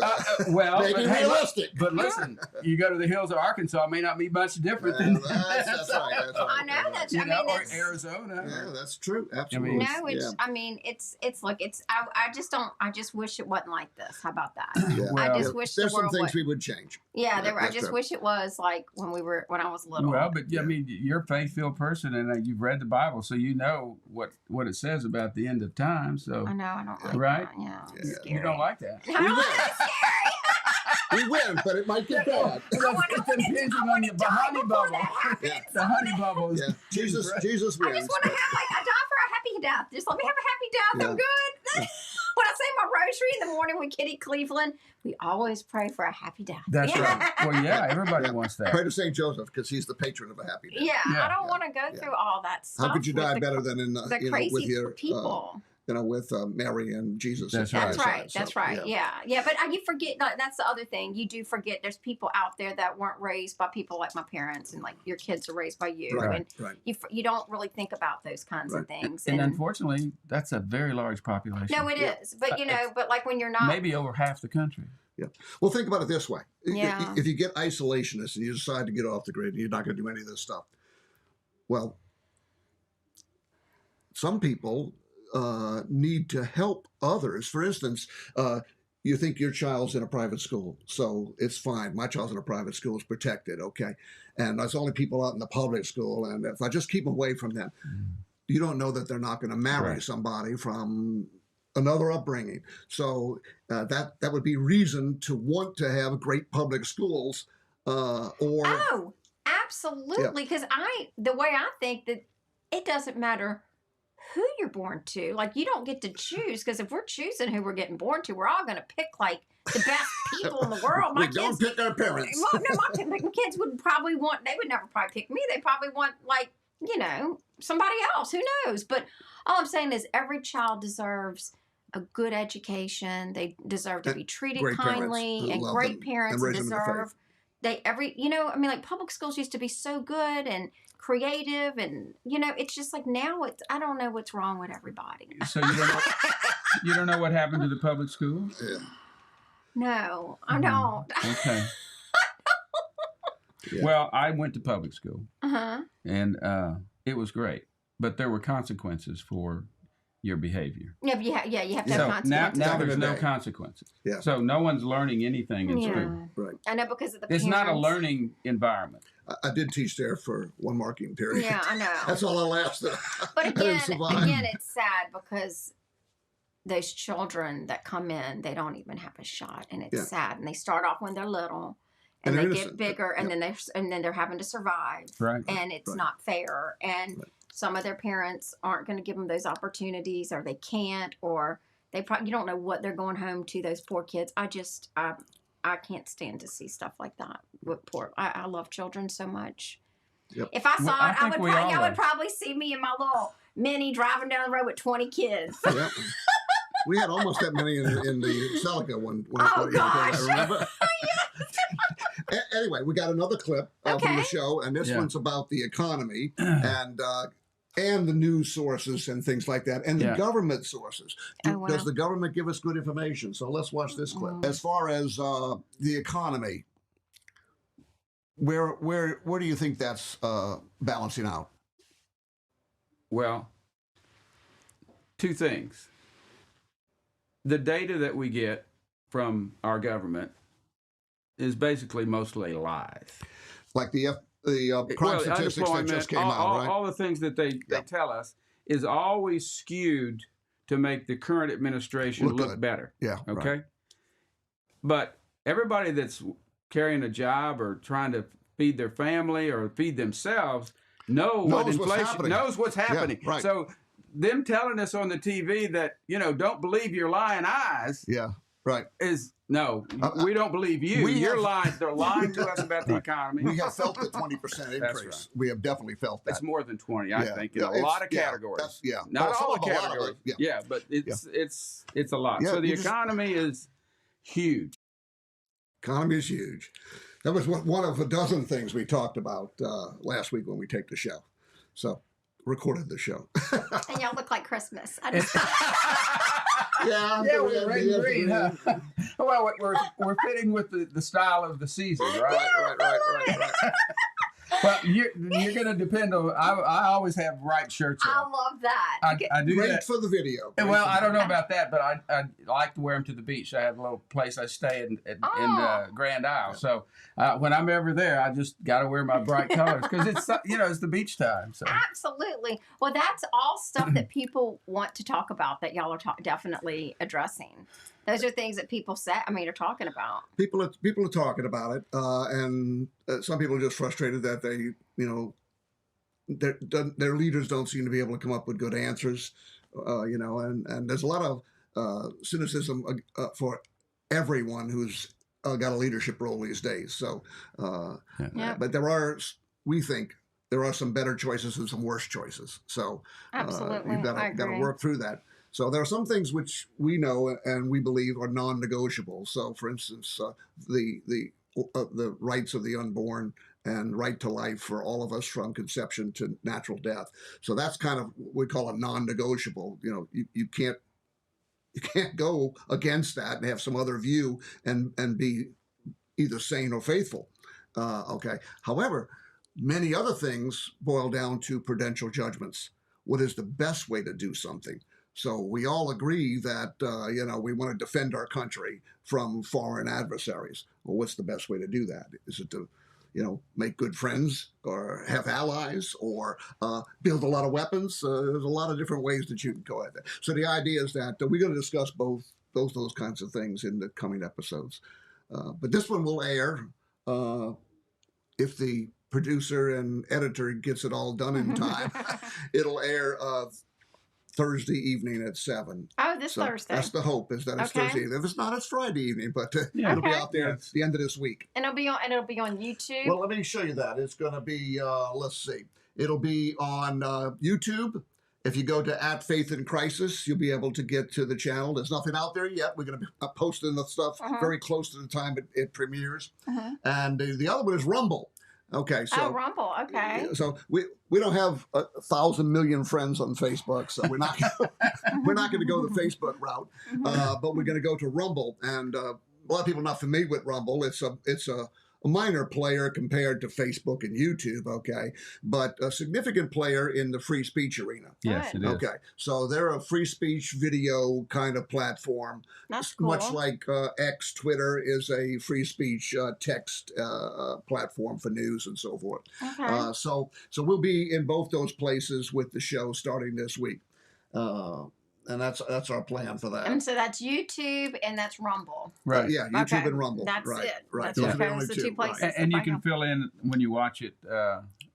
well, maybe but, hey, realistic. but listen, you go to the hills of Arkansas, it may not be much different than that's right. That's right. I know that's. you I know, mean, or that's, Arizona. Yeah, that's true. Absolutely. no, it's. Yeah. I mean, it's. Look, it's. I just don't. I just wish it wasn't like this. How about that? Yeah. I just Yeah. wish There's the some world things would. we would change. Yeah, I That's just true. wish it was like when I was little. Well, but I mean, you're a faith-filled person, and you've read the Bible, so you know what it says about the end of time. So I know I don't like Right? that. Yeah, it's Yeah. scary. you don't like that. I don't will. like it's scary. We win, but it might get bad. It's impinging on the honey bubble. Yeah. The honey bubble is Yeah. Jesus I wins. just want to have I die for a happy death. Just let me have a happy death. I'm Yeah. good. When I say my rosary in the morning with Kitty Cleveland, we always pray for a happy death. That's right. Well, yeah, everybody wants that. Pray to St. Joseph because he's the patron of a happy day. Yeah, Yeah. I don't want to go Yeah. through all that stuff. How could you with die the- better than in the crazy with your people? with Mary and Jesus? That's at your That's side. right. So, That's right. Yeah. But you forget. That's the other thing. You do forget. There's people out there that weren't raised by people like my parents, and like your kids are raised by you, Right. and Right. you don't really think about those kinds of things. And unfortunately, that's a very large population. no, it is. But but like when you're not. Maybe over half the country. Yeah. Well, think about it this way. Yeah. If you get isolationist and you decide to get off the grid and you're not going to do any of this stuff, well, some people need to help others. For instance, you think your child's in a private school, so it's fine. My child's in a private school, it's protected, okay? And there's only people out in the public school, and if I just keep them away from them, you don't know that they're not going to marry Right. somebody from another upbringing. So that would be reason to want to have great public schools. Oh, absolutely. Because the way I think that it doesn't matter who you're born to. Like, you don't get to choose, because if we're choosing who we're getting born to, we're all going to pick like the best people in the world. We don't pick our parents. Well, no, my kids would probably want. They would never probably pick me. They probably want like somebody else. Who knows? But all I'm saying is every child deserves a good education. They deserve to be treated kindly, and great parents deserve. Like public schools used to be so good and creative, and it's just like now I don't know what's wrong with everybody. So you don't know what happened to the public schools? Yeah. No, I don't. Okay. Yeah. Well, I went to public school, Uh-huh. and it was great, but there were consequences for your behavior. Yeah, you have to have So consequences. now there's no day. consequences. Yeah. So no one's learning anything in school. Right. I know, because of the It's parents. not a learning environment. I did teach there for one marking period. Yeah, I know. That's all I lasted. But I didn't again, survive. it's sad because those children that come in, they don't even have a shot, and it's sad. And they start off when they're little, and And they innocent. get bigger, and then they're having to survive, Right. and it's not fair. And some of their parents aren't going to give them those opportunities, or they can't, or you don't know what they're going home to. Those poor kids. I can't stand to see stuff like that. I love children so much. Yep. If I saw it, y'all would do. probably see me in my little Mini driving down the road with 20 kids. Yeah. We had almost that many in the Celica one. Oh, gosh. I remember. Anyway, we got another clip from the show, and this one's about the economy and the news sources and things like that, and the government sources. Does the government give us good information? So let's watch this clip. As far as the economy, where do you think that's balancing out? Well, two things. The data that we get from our government is basically mostly lies. Like the crime statistics that just came out, right? All the things that they tell us is always skewed to make the current administration look better. Yeah. Okay. Right. But everybody that's carrying a job or trying to feed their family or feed themselves knows what's happening. Yeah, right. So them telling us on the TV that, don't believe your lying eyes. Yeah. Right. Is no, we don't believe you. You're lying. They're lying to us about the economy. We have felt the 20% increase. Right. We have definitely felt that. It's more than 20, I think, in a lot of categories. Not all the categories. But it's a lot. Yeah, so the economy is huge. Economy is huge. That was one of a dozen things we talked about last week when we taped the show. So, recorded the show. And y'all look like Christmas. Yeah, we're red and green, huh? Well, we're fitting with the style of the season, right? Right. Well, you're going to depend on. I always have right shirts on. I love that. I do Great that. for the video. Well, I don't know about that, but I like to wear them to the beach. I have a little place I stay in Grand Isle. So when I'm ever there, I just got to wear my bright colors because it's it's the beach time. So absolutely. Well, that's all stuff that people want to talk about that y'all are definitely addressing. Those are things that people are talking about. People are talking about it, and some people are just frustrated that their leaders don't seem to be able to come up with good answers, and there's a lot of cynicism for everyone who's got a leadership role these days. So, but we think there are some better choices and some worse choices. So, absolutely, you've got to work through that. So there are some things which we know and we believe are non-negotiable. So, for instance, the rights of the unborn and right to life for all of us from conception to natural death. So that's kind of what we call a non-negotiable. You can't go against that and have some other view and be either sane or faithful. Okay. However, many other things boil down to prudential judgments. What is the best way to do something? So we all agree that, we want to defend our country from foreign adversaries. Well, what's the best way to do that? Is it to, make good friends or have allies or build a lot of weapons. There's a lot of different ways that you can go at that. So the idea is that we're going to discuss both those kinds of things in the coming episodes. But this one will air if the producer and editor gets it all done in time. It'll air Thursday evening at 7. Oh, this Thursday. That's the hope, is that it's Thursday evening. If it's not, it's Friday evening, but it'll be out there at the end of this week. And it'll be on YouTube. Well, let me show you that. It's going to be, let's see. It'll be on YouTube. If you go to @Faith in Crisis, you'll be able to get to the channel. There's nothing out there yet. We're going to be posting the stuff very close to the time it premieres. And the other one is Rumble. Okay, so Rumble. Okay. So we don't have 1,000 million friends on Facebook, so we're not going to go the Facebook route, but we're going to go to Rumble. And a lot of people are not familiar with Rumble. It's a minor player compared to Facebook and YouTube, okay, but a significant player in the free speech arena. Yes, it is. Okay, so they're a free speech video kind of platform. That's cool. Much like X, Twitter is a free speech text platform for news and so forth. Okay. So we'll be in both those places with the show starting this week. And that's our plan for that. And so that's YouTube and that's Rumble. Right. Yeah, YouTube and Rumble. That's right. it. Right. That's Those are the okay. only That's the two places. Right. And you can fill in when you watch it.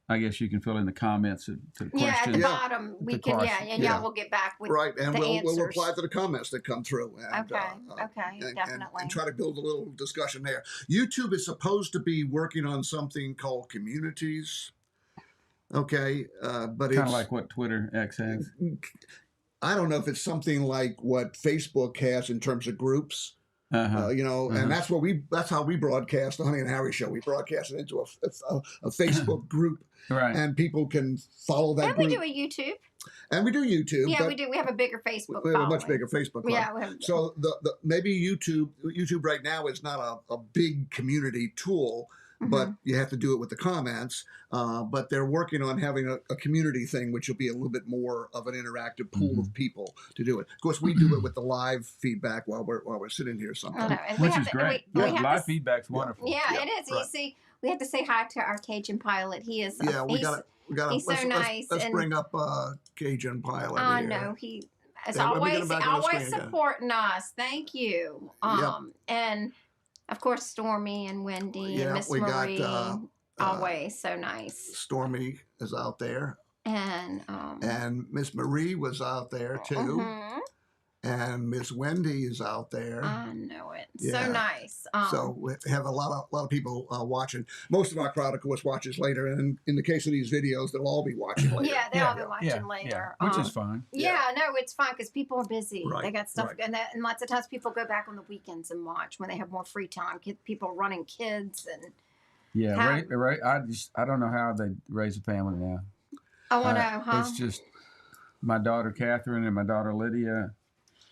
I guess you can fill in the comments to the questions. Yeah, at the bottom we can. And y'all will get back with and the we'll answers. reply to the comments that come through. And, Definitely. And try to build a little discussion there. YouTube is supposed to be working on something called communities. Okay, but kind of like what Twitter X has. I don't know if it's something like what Facebook has in terms of groups. And that's how we broadcast the Honey and Harry show. We broadcast it into a Facebook group, right? And people can follow that. And group. we do a YouTube. And we do YouTube. Yeah, we do. We have a bigger Facebook. We have a much bigger Facebook. Yeah, we have. So the maybe YouTube right now is not a big community tool. But you have to do it with the comments. But they're working on having a community thing, which will be a little bit more of an interactive pool of people to do it. Of course, we do it with the live feedback while we're sitting here sometimes, which is great. Live feedback's wonderful. Yeah, it is. Right. You see, we have to say hi to our Cajun pilot. He is. Yeah, we got. He's so nice. Let's bring up Cajun pilot. I know he is always supporting us. Thank you. And. Of course, Stormy and Wendy and Miss Marie, always so nice. Stormy is out there, and Miss Marie was out there too, and Miss Wendy is out there. I know it. Yeah. So nice. So we have a lot of people watching. Most of our crowd, of course, watches later, and in the case of these videos, they'll all be watching later. Yeah, they'll all be watching later, which is fine. Yeah, no, it's fine because people are busy. Right. They got stuff, and lots of times people go back on the weekends and watch when they have more free time. People running kids and. Yeah, right. I don't know how they raise a family now. Oh, I know, huh? It's just my daughter Catherine and my daughter Lydia.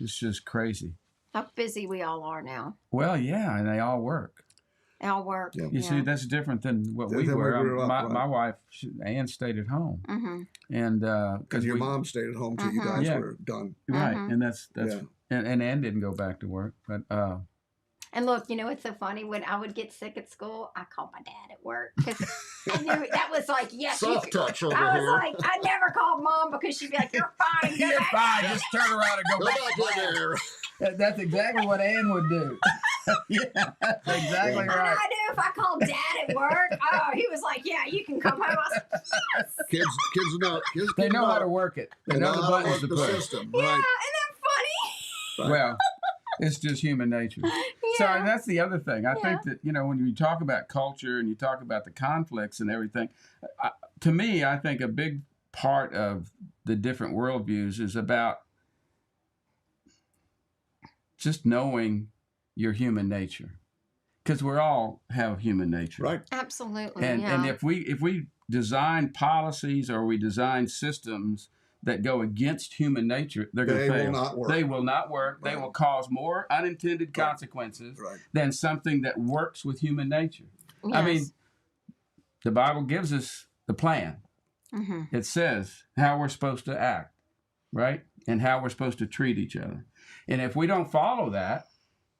It's just crazy. How busy we all are now. Well, yeah, and they all work. They all work. Yeah. You see, that's different than what we were. My wife, Ann, stayed at home, and because your mom stayed at home till you guys were done. Right, and that's and Ann didn't go back to work, but. And look, it's so funny. When I would get sick at school, I called my dad at work because I knew that was like, yes. Soft touch over I was here. like, I never called Mom because she'd be like, you're fine. You're fine. Just turn around and go back there. That's exactly what Ann would do. Yeah, that's exactly right. I knew if I called Dad at work, he was like, yeah, you can come home. I was like, yes. Kids they know how to work it. They know the buttons to push. System. Yeah, right. isn't that funny? Well, it's just human nature. Yeah. So and that's the other thing. I think that, when you talk about culture and you talk about the conflicts and everything, to me, I think a big part of the different worldviews is about just knowing your human nature. Because we all have human nature. Right. Absolutely. And if we design policies or we design systems that go against human nature, they're going to fail. They will not work. They will not work. Right. They will cause more unintended consequences than something that works with human nature. Yes. I mean, the Bible gives us the plan. It says how we're supposed to act, right? And how we're supposed to treat each other. And if we don't follow that,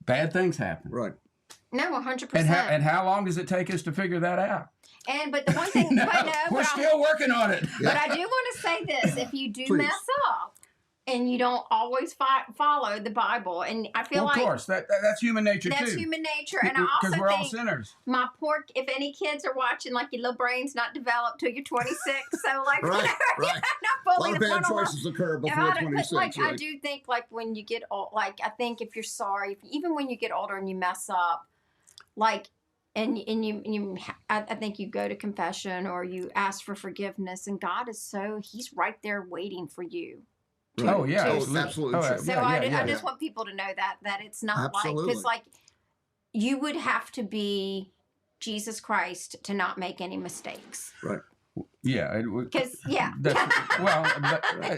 bad things happen. Right. No, 100%. And how long does it take us to figure that out? But the one thing, we're still working on it. But I do want to say this: if you do Please. mess up and you don't always follow the Bible, and I feel Well, of like course, that's human nature that's too. human nature, and I also Because we're all think sinners. my poor, if any kids are watching, like your little brain's not developed till you're 26, so like Right, right. not A fully lot of bad developed. choices occur And before 26. like I Right? do think like when you get old, like I think if you're sorry, even when you get older and you mess up, like and I think you go to confession or you ask for forgiveness, and God is He's right there waiting for you. Right. Oh yeah, to- absolutely Oh, true. So yeah, I yeah. just want people to know that it's not Absolutely. because like you would have to be Jesus Christ to not make any mistakes. Right. Yeah. Because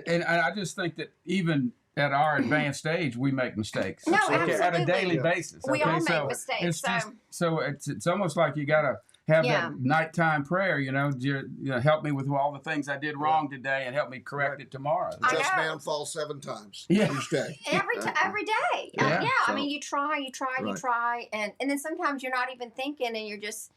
And I just think that even at our advanced age, we make mistakes. No, at a absolutely. daily Yeah. basis. We all make so mistakes, It's so- just so it's almost like you got to have Yeah. that nighttime prayer. Help me with all the things I did wrong today, and help me correct it tomorrow. I Just know. man falls 7 times Yeah. each day. every day. Yeah. I So- mean, you try, and then sometimes you're not even thinking, and you're just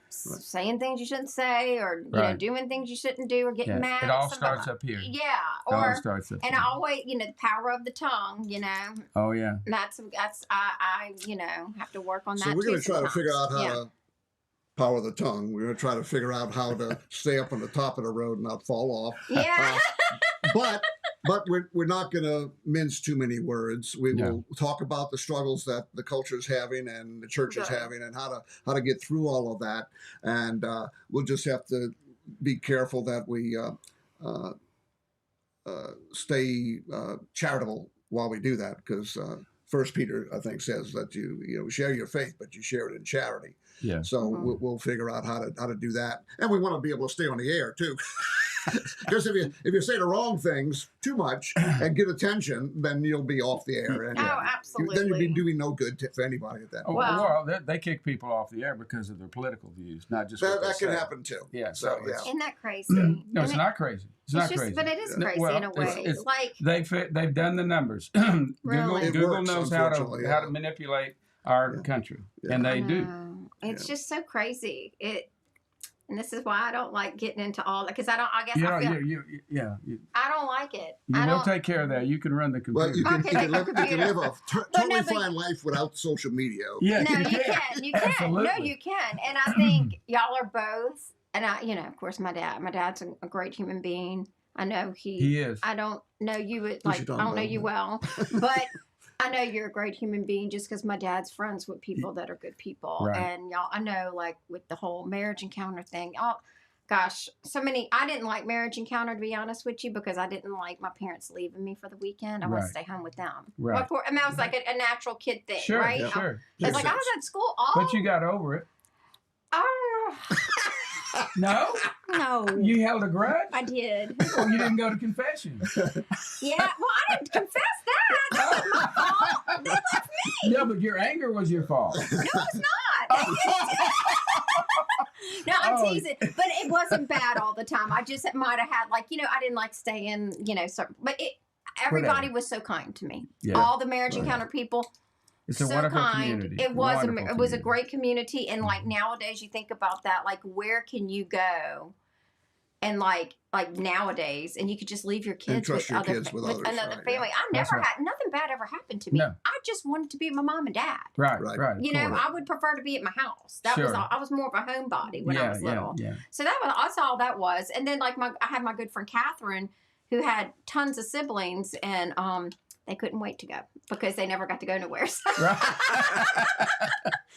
saying things you shouldn't say, or you know, Right. doing things you shouldn't do, or getting mad. It at all somebody. starts up here. Yeah, It all or starts up and here. I always, the power of the tongue. Oh yeah. That's I have to work on that. So we're going to try to sometimes. figure out how Yeah. to power the tongue. We're going to try to figure out how to stay up on the top of the road and not fall off. Yeah. But we're not going to mince too many words. We No. will talk about the struggles that the culture is having and the church is Right. having, and how to get through all of that. And we'll just have to be careful that we stay charitable while we do that, because First Peter, I think, says that you share your faith, but you share it in charity. Yeah. So Mhm. we'll figure out how to do that, and we want to be able to stay on the air too. Because if you say the wrong things too much and get attention, then you'll be off the air, and Oh, absolutely. then you'll be doing no good for anybody at that Oh, point. Well- they kick people off the air because of their political views, not just That what they can say. happen too. Yeah. So So yeah. it's, Isn't that crazy? no, it's And not crazy. It's it's not just, crazy. but it is No, crazy well, in a way. it's- Like They've done the numbers. Really? It Google works, knows how unfortunately, to yeah. manipulate our Yeah. country, Yeah. and I they do. know. It's just so crazy. And this is why I don't like getting into all that, because I guess You I know, feel I don't like it. you I will don't. take care of that. You can run the computer. Well, you can, Okay, you can live, computer. you can live a totally no, but- fine life without social media. Yeah, No, you can. You can. Absolutely. No, you can. And I think y'all are both. And of course, my dad's a great human being. I know He is. I don't know you should I talk don't know about you him. well, but I know you're a great human being just because my dad's friends with people that are good people. Right. And y'all, I know, like with the whole marriage encounter thing. Oh, gosh, I didn't like marriage encounter, to be honest with you, because I didn't like my parents leaving me for the weekend. I want Right. to stay home with them. Right. Well, of course, I mean, I was like a natural kid thing, Sure, right? yeah. sure. It's like I sense. was at school all. But you got over it. Oh, No, no. you held a grudge. I did. Or you didn't go to confession. Yeah. Well, I didn't confess that. That was my fault. They left me. No, but your anger was your fault. No, it's not. No, I'm Oh. teasing. But it wasn't bad all the time. I just might have had, like, I didn't like staying, but everybody Whatever. was so kind to me. Yeah. All the marriage Right. encounter people, It's a so wonderful kind. community. It was Wonderful it was a community. great community, and like nowadays you think about that, like where can you go, and like nowadays, and you could just leave your kids trust with your other kids with others, another right, family. yeah. I That's never right. had nothing bad ever happened to me. No. I just wanted to be with my mom and dad. Right, Right. right. of course. I would prefer to be at my house. That was Sure. all. I was more of a homebody when I was little. Yeah. So that's all that was. And then I had my good friend Catherine, who had tons of siblings, and they couldn't wait to go because they never got to go nowhere. So Right.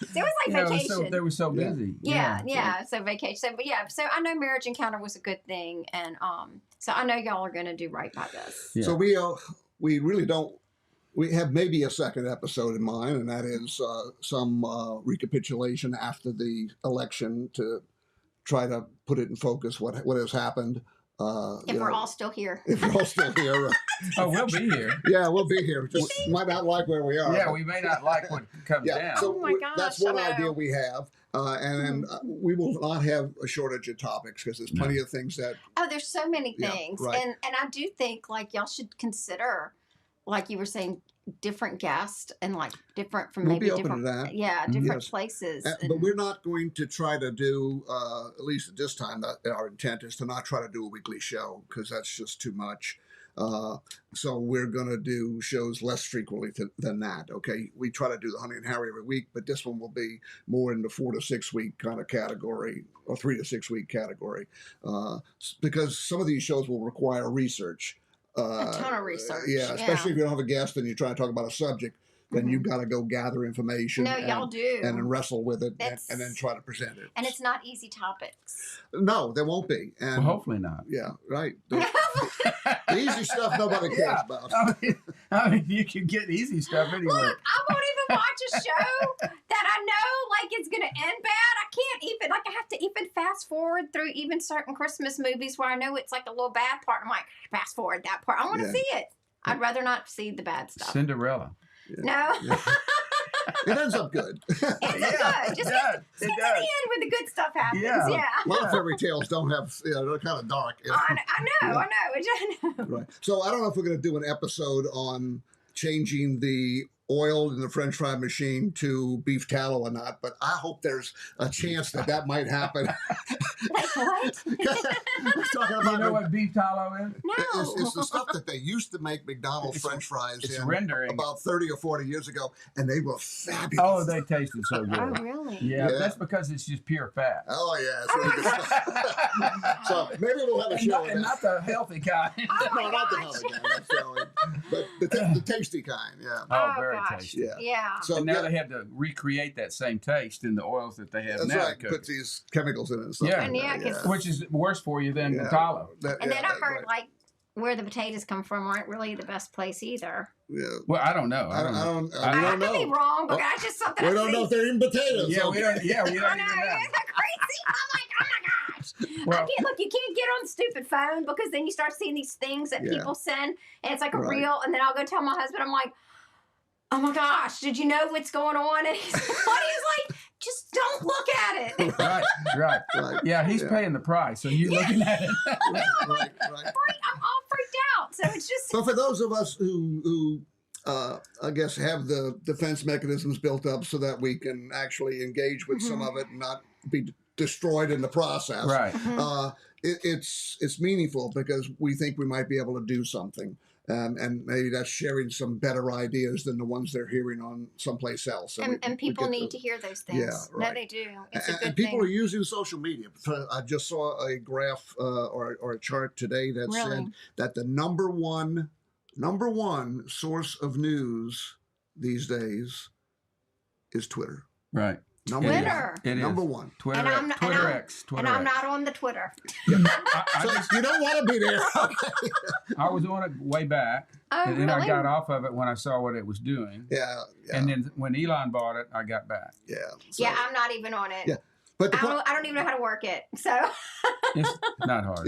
it was like vacation. They were so Yeah. busy. Yeah. So vacation. So I know marriage encounter was a good thing, and so I know y'all are going to do right by this. Yeah. So we really don't. We have maybe a second episode in mind, and that is some recapitulation after the election to try to put it in focus what has happened. If we're all still here. if we're all still here, Oh, we'll be here. yeah, we'll be here. Just might not like where we are. Yeah, but- we may not like what comes Yeah, down. so Oh my gosh, that's one I know. idea we have, and we will not have a shortage of topics because there's plenty of things that Oh, there's so many Yeah, things. right. And I do think like y'all should consider, like you were saying, different guests and like different from We'll maybe be open different, to that. different Yes. places. But we're not going to try to do, at least at this time, our intent is to not try to do a weekly show because that's just too much. So we're going to do shows less frequently than that. Okay. We try to do the Honey and Harry every week, but this one will be more in the 4 to 6 week kind of category or 3 to 6 week category. Because some of these shows will require research. A ton of research. Yeah. Especially if you don't have a guest and you're trying to talk about a subject. Then you've got to go gather information. No, y'all do. And then wrestle with it and then try to present it. And it's not easy topics. No, there won't be. And Well, hopefully not. yeah, right. The easy stuff nobody cares about. I mean, you can get easy stuff anyway. Look, I won't even watch a show that I know like it's gonna end bad. I can't even I have to even fast forward through even certain Christmas movies where I know it's like a little bad part. I'm like, fast forward that part. I want to see it. I'd rather not see the bad stuff. Cinderella. Yeah. No. Yeah. It ends up good. It's good. Just get to the end where the good stuff happens. Yeah. A lot of fairy tales don't have, they're kind of dark. I know. Right. So I don't know if we're going to do an episode on changing the oil in the French fry machine to beef tallow or not, but I hope there's a chance that might happen. Like what? Talking about You know what beef tallow is? No. It's the stuff that they used to make McDonald's French fries It's in rendering. about 30 or 40 years ago, and they were fabulous. Oh, they tasted so good. Oh, really? Yeah, Yeah. that's because it's just pure fat. Oh, yeah. It's really good stuff. So maybe we'll have a show on And that. not the healthy kind. Oh, my No, not the gosh. healthy kind, so, but the tasty kind, yeah. Oh, very gosh. tasty. Yeah. So And now yeah, they had to recreate that same taste in the oils that they have that's now. right. to Put cook. these chemicals in it and stuff. Yeah. like And yeah, that, 'cause- Which is worse for you than the Yeah. tallow. And then I heard like where the potatoes come from aren't really the best place either. yeah. Well, I don't know. I don't we I don't could be know. wrong, but that's just something We I don't know if see. they're even potatoes. Yeah, we don't. Yeah, we don't I even know, know. isn't that crazy? I'm like, oh my gosh. Well- I can't look. You can't get on the stupid phone because then you start seeing these things that Yeah. people send, and it's like a Right. reel. And then I'll go tell my husband, I'm like, oh my gosh, did you know what's going on? And he's like, just don't look at it. Right, right. Right. Yeah, he's Yeah. paying the price, so you looking at it. Right. I'm all freaked out. So it's just So for those of us who I guess have the defense mechanisms built up so that we can actually engage with some of it and not be destroyed in the process. Right. It's meaningful because we think we might be able to do something. And maybe that's sharing some better ideas than the ones they're hearing on someplace else. and people need to hear those things. Yeah, right. No, they do. It's a good and people thing. are using social media. I just saw a graph or a chart today that Really? said that the number one source of news these days is Twitter. Right. Number Twitter. one. It is. Number one. Twitter, And I'm not- and Twitter I'm- X. Twitter And I'm X. not on the Twitter. I So just- you don't want to be there. I was on it way back, Oh, and then I really? got off of it when I saw what it was doing. yeah. And then when Elon bought it, I got back. Yeah. So- Yeah, I'm not even on it. Yeah. But the point, I don't even know how to work it. So It's not hard.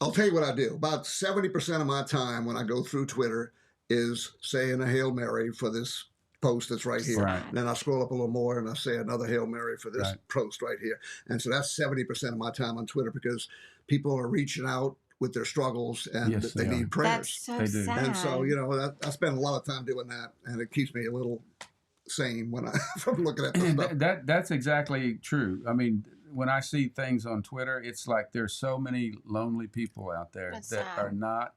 I'll tell you what I do. About 70% of my time when I go through Twitter is saying a Hail Mary for this post that's right here. Right. Then I scroll up a little more and I say another Hail Mary for this Right. post right here. And so that's 70% of my time on Twitter because people are reaching out with their struggles and Yes, they they need are. prayers. that's so They do. sad. And so, I spend a lot of time doing that and it keeps me a little sane when from looking at the And stuff. that's exactly true. I mean, when I see things on Twitter, it's like there's so many lonely people out there That's that sad. are not.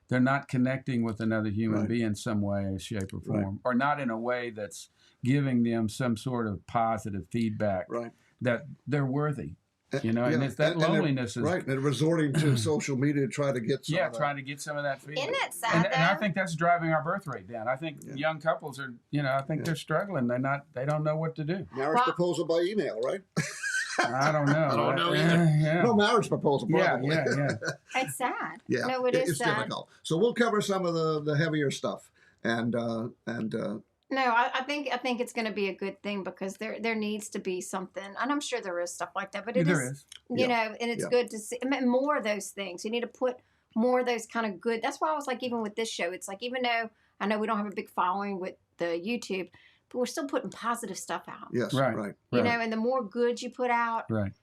They're not connecting with another human Right. being some way, shape, or Right. form, or not in a way that's giving them some sort of positive feedback Right. that they're worthy. And it's that And they're- loneliness is right. And resorting to social media to try to get some of that. trying to get some of that feedback. Isn't it sad And I though? think that's driving our birth rate down. I think Yeah. young couples are, I think they're struggling. They don't know what to do. Marriage Well- proposal by email, right? I don't know. I don't know either. Yeah. No marriage proposal, Yeah, probably. yeah. It's sad. Yeah, No, it's sad. difficult. So we'll cover some of the heavier stuff, and No, I think it's going to be a good thing because there needs to be something, and I'm sure there is stuff like that. But it There is, is. you know, and it's Yeah. good to see more of those things. You need to put more of those kind of good. That's why I was like, even with this show, it's like even though I know we don't have a big following with the YouTube, but we're still putting positive stuff out. yes, Right. right. You Right. know, and the more good you put out, Right.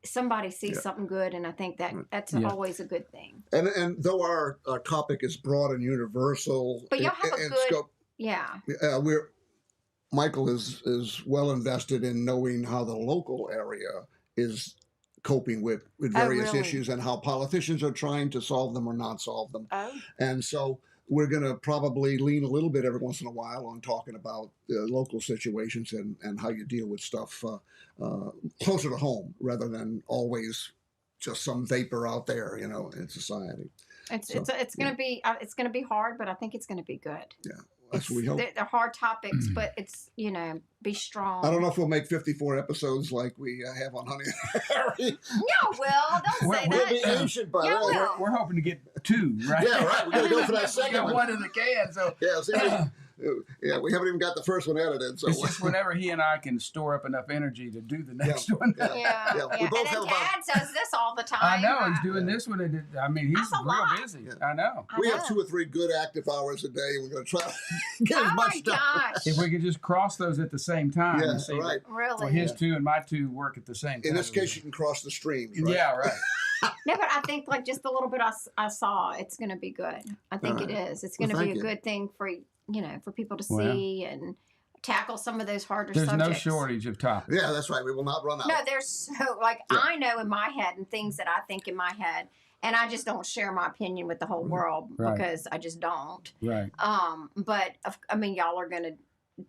somebody sees Yeah. something good, and I think that that's Yeah. always a good thing. And though our topic is broad and universal But y'all have a in good- scope, Yeah. Michael is well invested in knowing how the local area is coping with various really? issues and how politicians are trying to solve them or not solve them. Oh. And so we're going to probably lean a little bit every once in a while on talking about local situations and how you deal with stuff closer to home rather than always just some vapor out there, in society. It's So, gonna be be hard, but I think it's gonna be good. Yeah, that's what we hope. They're hard topics, but it's be strong. I don't know if we'll make 54 episodes like we have on Honey and Harry. Yeah, well, don't say We'll that. be ancient by Yeah, then. well. We're hoping to get 2, right? Yeah, right. We got to go for that We second got one. one in the can, so Yeah, see, we haven't even got the first one edited. So it's just whenever he and I can store up enough energy to do the next one. Yeah. Yeah, Yeah, we yeah. both And have then about- Tad does this all the time. I know he's doing this one. He's That's a real lot. busy. Yeah. I know. I we know. have 2 or 3 good active hours a day. We're going to try to get as Oh much my done. gosh! If we could just cross those at the same time. Yeah, and see right. Really? Well, his 2 and my 2 work at the same time. In this case, you can cross the streams, right? Yeah, right. No, but I think like just the little bit I saw, it's going to be good. I think it is. It's going to Well, be a thank you. good thing for for people to Well. see and tackle some of those harder There's no subjects. shortage of topics. Yeah, that's right. We will not run out. No, there's so like Yeah. I know in my head and things that I think in my head, and I just don't share my opinion with the whole world Right. because I just don't. Right. But I mean, y'all are going to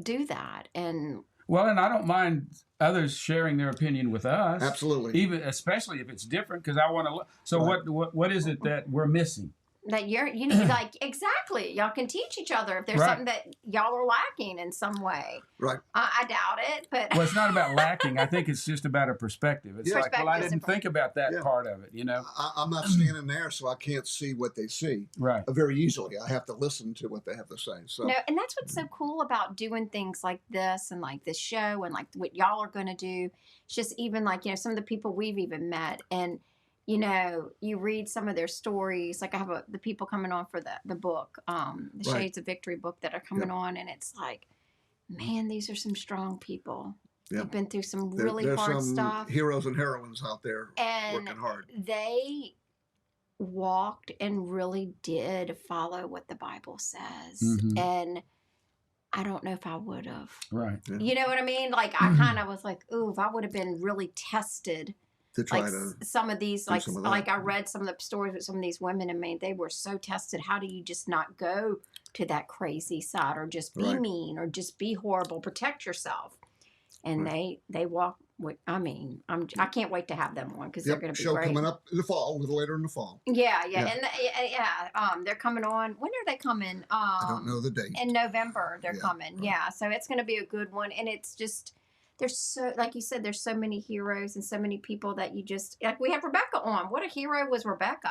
do that, and Well, and I don't mind others sharing their opinion with us. Absolutely. Even especially if it's different, because I want to. So Right. what is it that we're missing? that you need like exactly y'all can teach each other if there's Right. something that y'all are lacking in some way. Right. I doubt it, but Well, it's not about lacking. I think it's just about a perspective. It's Yeah. like, well, I Perspective's didn't think about that Yeah. part of it. I'm not standing there, so I can't see what they see Right. very easily. I have to listen to what they have to say. So no, and that's what's so cool about doing things like this and like this show and like what y'all are going to do. It's just even like some of the people we've even met and. You read some of their stories. Like I have the people coming on for the book, the Right. Shades of Victory book that are coming on, and it's like, man, these are some strong people. Yeah. They've been through some There- really there's hard some stuff, heroes and heroines out there and working hard. they walked and really did follow what the Bible says. Mhm. And I don't know if I would have. Right. Yeah. You know what I mean? Like I kind of was like, ooh, if I would have been really tested. To try Like to some of these, do like some of like that. I read some of the stories with some of these women, and man, they were so tested. How do you just not go to that crazy side, or just be Right. mean, or just be horrible? Protect yourself. And they walk with. I mean, I can't wait to have them on because they're going to be show great. coming up in the fall, a little later in the fall. Yeah, Yeah. and they're coming on. When are they coming? I don't know the date. In November they're Yeah, coming. right. Yeah, so it's going to be a good one, and it's just there's so like you said, there's so many heroes and so many people that you just like. We have Rebecca on. What a hero was Rebecca,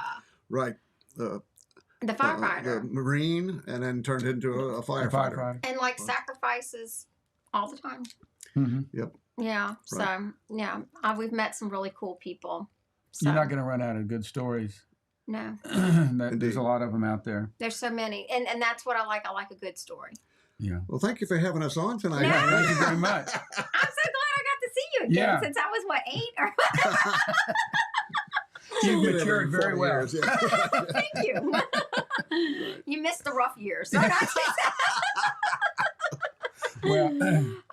Right. the The firefighter, Marine, and then turned into a firefighter. and like sacrifices all the time. hmm Yeah, so yeah, we've met some really cool people. So You're not going to run out of good stories. no, There's Indeed. a lot of them out there. there's so many, and that's what I like. I like a good story. Yeah. Well, thank you for having us on tonight. No. Thank you very much. I'm so glad I got to see you again Yeah. since I was what 8 or You've Get matured every very 40 well. years, yeah. Thank you. You missed the rough years. Well,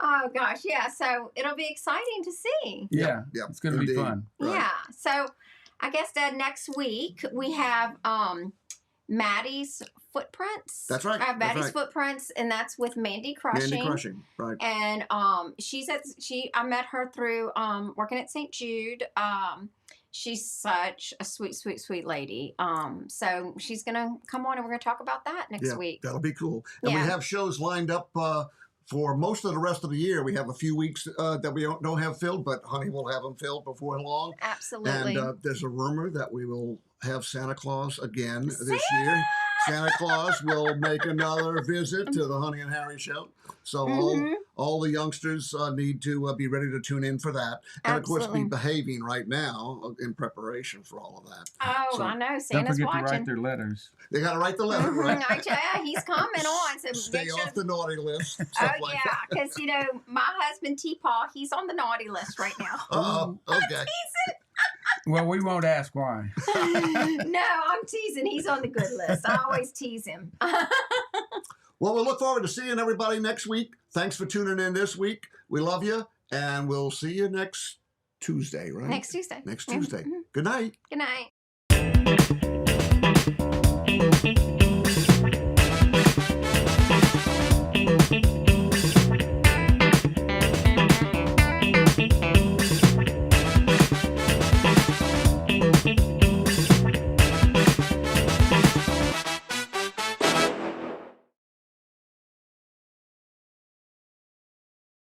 Oh gosh, yeah. So it'll be exciting to see. yeah, Yep, it's going to be indeed. fun. Right. Yeah. So I guess Dad, next week we have Maddie's footprints. That's right, I have that's Maddie's right. footprints, and that's with Mandy Crushing. Mandy Crushing, right. And I met her through working at St. Jude. She's such a sweet, sweet, sweet lady. So she's gonna come on and we're gonna talk about that next Yeah, week. that'll be cool. And Yeah. we have shows lined up for most of the rest of the year. We have a few weeks that we don't have filled, but Honey will have them filled before long. Absolutely. And there's a rumor that we will have Santa Claus again this year. Santa Claus will make another visit to the Honey and Harry show. So all the youngsters need to be ready to tune in for that. And, of course, be behaving right now in preparation for all of that. Oh, So, I know. Don't Santa's forget to write watching. their letters. They got to write the letter, right? Yeah, he's coming on. So Stay make sure. off the naughty list. Oh, Stuff like yeah. Because, my husband, T-Paw, he's on the naughty list right now. Uh-oh. Okay. Well, we won't ask why. No, I'm teasing. He's on the good list. I always tease him. Well, we'll look forward to seeing everybody next week. Thanks for tuning in this week. We love you, and we'll see you next Tuesday, right? Next Tuesday. Next Tuesday. Good night. Good night.